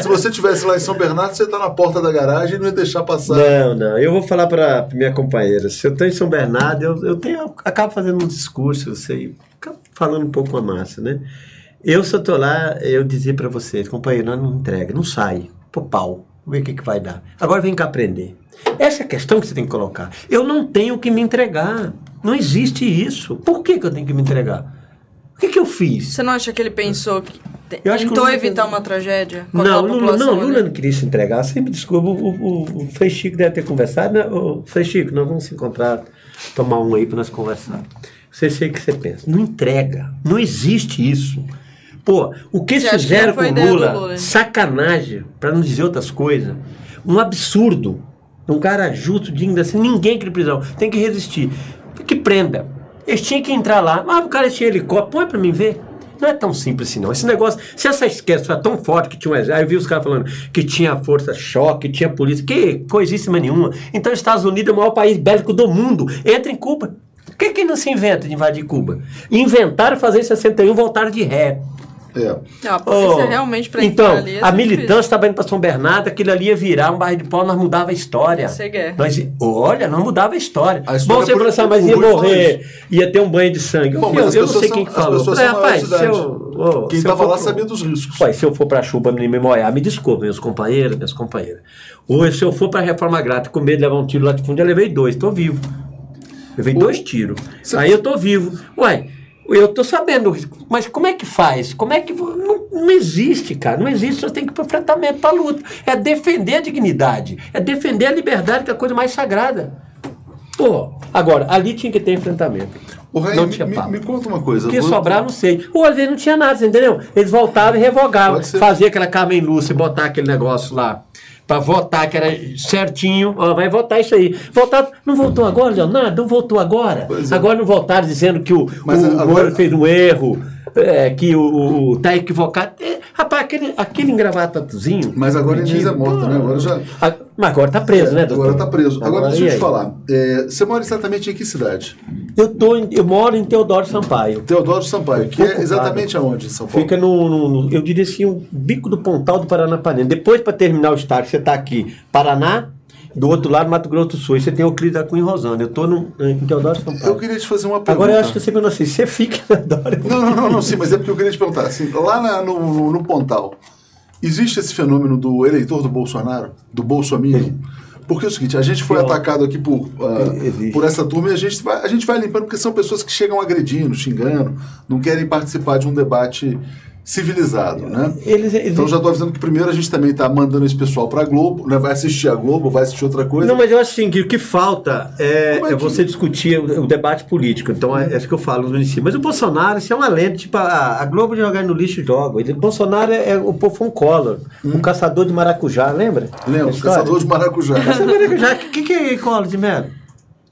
Se você estivesse lá em São Bernardo, você tá na porta da garagem e não ia deixar passar. Não. Eu vou falar pra minha companheira. Se eu estou em São Bernardo, eu acabo fazendo um discurso, acabo falando um pouco com a massa, né? Se eu estou lá, eu dizia pra vocês, companheiro, não entrega, não sai. Pô, pau. Vamos ver o que vai dar. Agora vem cá aprender. Essa é a questão que você tem que colocar. Eu não tenho que me entregar. Não existe isso. Por que eu tenho que me entregar? O que eu fiz? Você não acha que ele pensou que tentou evitar uma tragédia? Não, Lula não queria se entregar. Você me desculpa, o Frei Chico deve ter conversado. Né? Frei Chico, nós vamos se encontrar, tomar um aí para nós conversar. Sei o que você pensa. Não entrega. Não existe isso. Pô, o que eles fizeram com o Lula, sacanagem, para não dizer outras coisas, um absurdo. Um cara justo, digno assim, ninguém quer prisão. Tem que resistir. Que prenda. Eles tinham que entrar lá. O cara tinha helicóptero. Põe pra mim ver. Não é tão simples assim, não. Esse negócio, se essa esquerda foi tão forte que tinha um exército, aí eu vi os caras falando que tinha força-choque, que tinha polícia, que coisíssima nenhuma. Então, os Estados Unidos é o maior país bélico do mundo. Entra em Cuba. Por que não se inventa de invadir Cuba? Inventaram fazer em 61, voltaram de ré. A polícia realmente para então, ali a militância estava indo para São Bernardo, aquilo ali ia virar um bairro de pau, nós mudava a história. Nós mudava a história. Bom, você falou assim, mas ia morrer, ia ter um banho de sangue. Bom, eu não sei quem que falou. Rapaz, quem estava lá sabia dos riscos. Se eu for para Chuba me molhar, me desculpe, meus companheiros, minhas companheiras. Ou se eu for para a Reforma Grata com medo de levar um tiro lá de fundo, eu levei 2, estou vivo. Levei 2 tiros. Aí eu estou vivo. Eu estou sabendo, mas como é que faz? Como é que... Não existe, cara. Não existe, você tem que ir para o enfrentamento, para a luta. É defender a dignidade. É defender a liberdade, que é a coisa mais sagrada. Agora, ali tinha que ter enfrentamento. Não tinha papo. Me conta uma coisa. Porque sobrar, não sei. Às vezes não tinha nada, você entendeu? Eles voltavam e revogavam. Fazia aquela Carmen Lúcia, botar aquele negócio lá. Para votar, que era certinho, vai votar isso aí. Não votou agora, Leonardo? Não votou agora? Agora não votaram dizendo que o Moro fez um erro, que o tá equivocado. Rapaz, aquele engravatatuzinho... Mas agora ele é morto, né? Mas agora tá preso, né, doutor? Agora tá preso. Agora deixa eu te falar. Você mora exatamente em que cidade? Eu moro em Teodoro Sampaio. Teodoro Sampaio, que é exatamente aonde em São Paulo? Fica eu diria assim, o bico do Pontal do Paranapanema. Depois, para terminar o estado, você tá aqui, Paraná, do outro lado, Mato Grosso do Sul. E você tem Euclides da Cunha e Rosana. Eu estou em Teodoro Sampaio. Eu queria te fazer uma pergunta. Agora eu acho que você não sei. Você fica na Dória. Não, sim, mas é porque eu queria te perguntar. Assim, lá no Pontal, existe esse fenômeno do eleitor do Bolsonaro? Do bolsominion? Porque é o seguinte, a gente foi atacado aqui por essa turma e a gente vai limpando, porque são pessoas que chegam agredindo, xingando, não querem participar de um debate civilizado, né? Então já estou avisando que primeiro a gente também está mandando esse pessoal para a Globo, né? Vai assistir a Globo, vai assistir outra coisa. Não, mas eu acho assim, que o que falta é você discutir o debate político. Então é isso que eu falo no início. Mas o Bolsonaro, isso é uma lenda, tipo a Globo jogar no lixo joga. O Bolsonaro o Pofon Collor, o caçador de maracujá, lembra? Lembro, o caçador de maracujá. Caçador de maracujá, o que é Collor de Mello?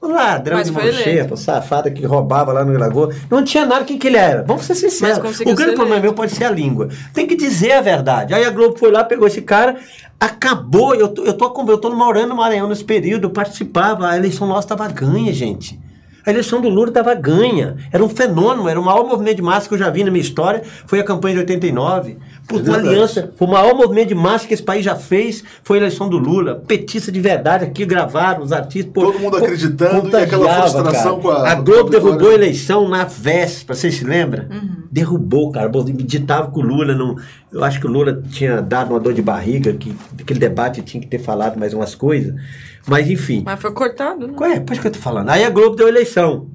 Um ladrão de mão cheia, safado que roubava lá no Lagoa. Não tinha nada quem que ele era. Vamos ser sinceros. O grande problema meu pode ser a língua. Tem que dizer a verdade. Aí a Globo foi lá, pegou esse cara, acabou. Eu tô morando no Maranhão nesse período, eu participava, a eleição nossa estava ganha, gente. A eleição do Lula estava ganha. Era um fenômeno, era o maior movimento de massa que eu já vi na minha história. Foi a campanha de 89. Por uma aliança. Foi o maior movimento de massa que esse país já fez. Foi a eleição do Lula. Petista de verdade aqui, gravaram os artistas. Todo mundo acreditando e aquela frustração com a... A Globo derrubou a eleição na véspera. Você se lembra? Derrubou, cara. Ditava com o Lula. Eu acho que o Lula tinha dado uma dor de barriga, que aquele debate tinha que ter falado mais umas coisas. Mas enfim. Mas foi cortado, né? Pode que eu tô falando. Aí a Globo deu eleição.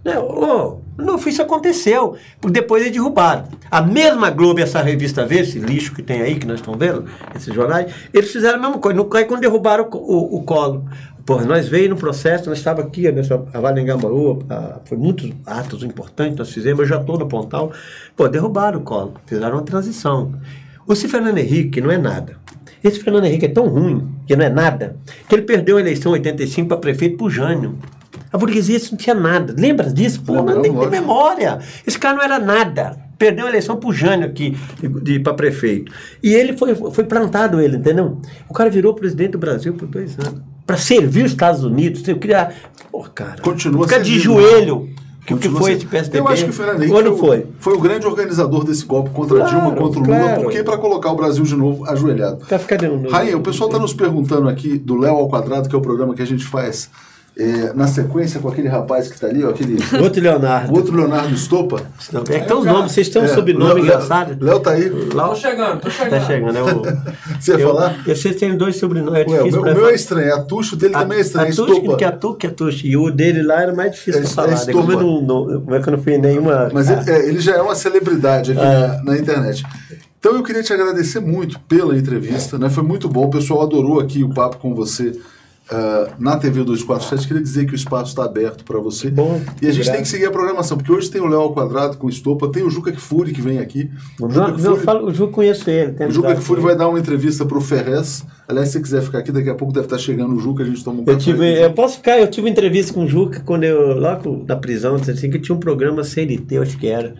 Não, isso aconteceu. Porque depois eles derrubaram. A mesma Globo, essa revista Veja, esse lixo que tem aí, que nós estamos vendo, esses jornais, eles fizeram a mesma coisa. Aí quando derrubaram o Collor. Porra, nós veio no processo, nós estávamos aqui, nessa Vale em Gambaú, foi muitos atos importantes nós fizemos, eu já estou no Pontal. Derrubaram o Collor, fizeram uma transição. O Fernando Henrique não é nada. Esse Fernando Henrique é tão ruim, que não é nada, que ele perdeu a eleição em 85 para prefeito pro Jânio. A burguesia não tinha nada. Lembra disso? Pô, não tem que ter memória. Esse cara não era nada. Perdeu a eleição pro Jânio aqui, para prefeito. E ele foi plantado, entendeu? O cara virou presidente do Brasil por 2 anos. Para servir os Estados Unidos. Eu queria... cara. Continua fica de joelho. Que foi esse PSDB? Eu acho que o Fernando Henrique foi o grande organizador desse golpe contra Dilma, contra o Lula, porque para colocar o Brasil de novo ajoelhado. Rainha, o pessoal está nos perguntando aqui do Léo ao Quadrado, que é o programa que a gente faz na sequência com aquele rapaz que está ali, aquele... Outro Leonardo. O outro Leonardo Estopa. É que tem os nomes, vocês têm um sobrenome engraçado. Léo tá aí. Tô chegando. Tá chegando. Você ia falar? Vocês têm 2 sobrenomes. O meu é estranho, Atucho dele também é estranho. Atucho que é Atucho. E o dele lá era mais difícil de falar. Como é que eu não fui nenhuma... Mas ele já é uma celebridade aqui na internet. Então eu queria te agradecer muito pela entrevista, né? Foi muito bom, o pessoal adorou aqui o papo com você. Na TV 247, queria dizer que o espaço está aberto para você. Bom, e a gente tem que seguir a programação, porque hoje tem o Léo ao Quadrado com o Estopa, tem o Juca Kfouri que vem aqui. O Juca conheço ele. O Juca Kfouri vai dar uma entrevista para o Ferrez. Aliás, se você quiser ficar aqui, daqui a pouco deve estar chegando o Juca, a gente toma um café. Eu posso ficar, eu tive entrevista com o Juca quando lá na prisão, assim, que tinha um programa CNT, eu acho que era.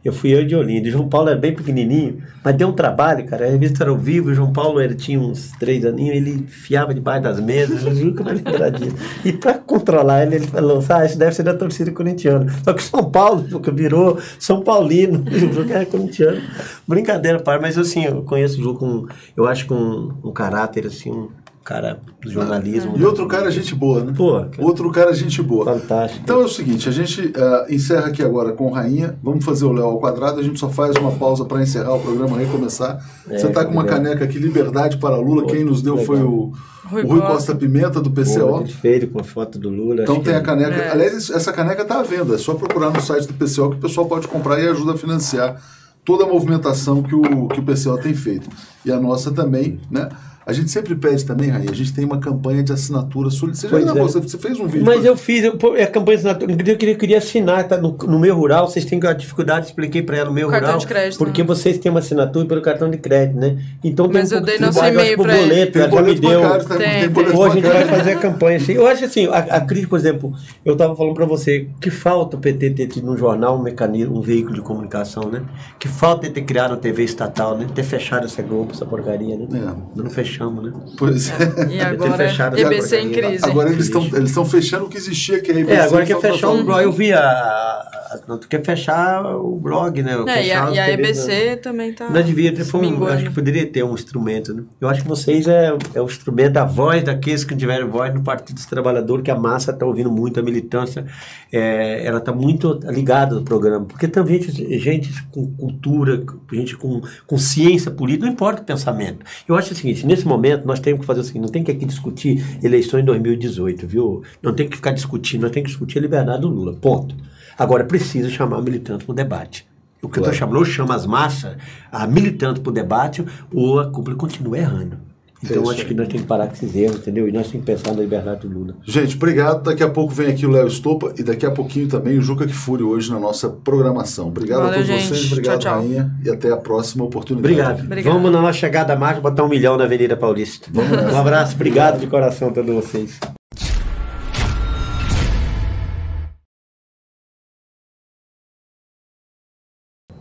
Eu fui eu de Olinda. O João Paulo era bem pequenininho, mas deu um trabalho, cara. A revista era ao vivo, o João Paulo tinha uns 3 aninhos, ele enfiava debaixo das mesas, eu juro que eu não lembro disso. E para controlar ele falou, isso deve ser da torcida corintiana. Só que São Paulo virou São Paulino, o jogo era corintiano. Brincadeira, pai, mas assim, eu conheço o jogo eu acho com um caráter, assim, um cara do jornalismo. E outro cara, gente boa, né? Outro cara, gente boa. Fantástico. Então é o seguinte, a gente encerra aqui agora com Rainha, vamos fazer o Léo ao Quadrado, a gente só faz uma pausa para encerrar o programa, recomeçar. Você está com uma caneca aqui, Liberdade para Lula, quem nos deu foi o Rui Costa Pimenta, do PCO. Feito com a foto do Lula. Então tem a caneca, aliás, essa caneca está à venda, é só procurar no site do PCO que o pessoal pode comprar e ajuda a financiar toda a movimentação que o PCO tem feito. E a nossa também, né? A gente sempre pede também, Rainha, a gente tem uma campanha de assinatura solidária. Você fez um vídeo. Mas eu fiz, a campanha de assinatura, eu queria assinar, tá no meu rural, vocês têm a dificuldade, expliquei para ela no meu rural. De crédito, porque vocês têm uma assinatura pelo cartão de crédito, né? Então mas eu dei nosso e-mail para ele. Tem boleto bancário, tem boleto hoje a gente vai fazer a campanha. Assim. Eu acho assim, a crítica, por exemplo, eu estava falando para você, que falta o PT ter tido no jornal um mecanismo, um veículo de comunicação, né? Que falta ter criado uma TV estatal, né? Ter fechado essa Globo, essa porcaria, né? Não fechamos, né? Pois é. E agora EBC em crise. Agora eles estão fechando o que existia, que é a EBC. Agora quer fechar um blog. Eu vi quer fechar o blog, né? E a EBC também tá. Não devia ter, acho que poderia ter um instrumento, né? Eu acho que vocês é o instrumento da voz daqueles que tiveram voz no Partido dos Trabalhadores, que a massa está ouvindo muito, a militância, ela está muito ligada no programa, porque também gente com cultura, gente com ciência política, não importa o pensamento. Eu acho o seguinte, nesse momento nós temos que fazer o seguinte, não tem que aqui discutir eleições em 2018, viu? Não tem que ficar discutindo, nós temos que discutir a liberdade do Lula, ponto. Agora, precisa chamar militante para o debate. O que eu estou chamando, ou chama as massas, a militante para o debate, ou a cúpula continua errando. Então, acho que nós temos que parar com esses erros, entendeu? E nós temos que pensar na liberdade do Lula. Gente, obrigado. Daqui a pouco vem aqui o Léo Estopa e daqui a pouquinho também o Juca Kfouri hoje na nossa programação. Obrigado a todos vocês, obrigado, tchau. Rainha, e até a próxima oportunidade. Obrigado. Vamos na nossa chegada à marcha botar 1 milhão na Avenida Paulista. Um abraço, obrigado de coração a todos vocês.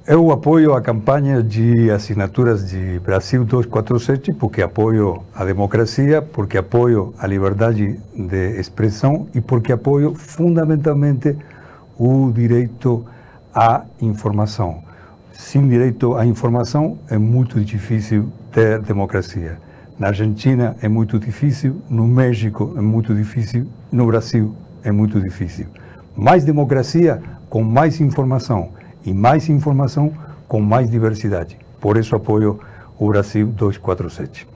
eu apoio a campanha de assinaturas de Brasil 247 porque apoio a democracia, porque apoio a liberdade de expressão e porque apoio fundamentalmente o direito à informação. Sem direito à informação é muito difícil ter democracia. Na Argentina é muito difícil, no México é muito difícil, no Brasil é muito difícil. Mais democracia com mais informação e mais informação com mais diversidade. Por isso apoio o Brasil 247.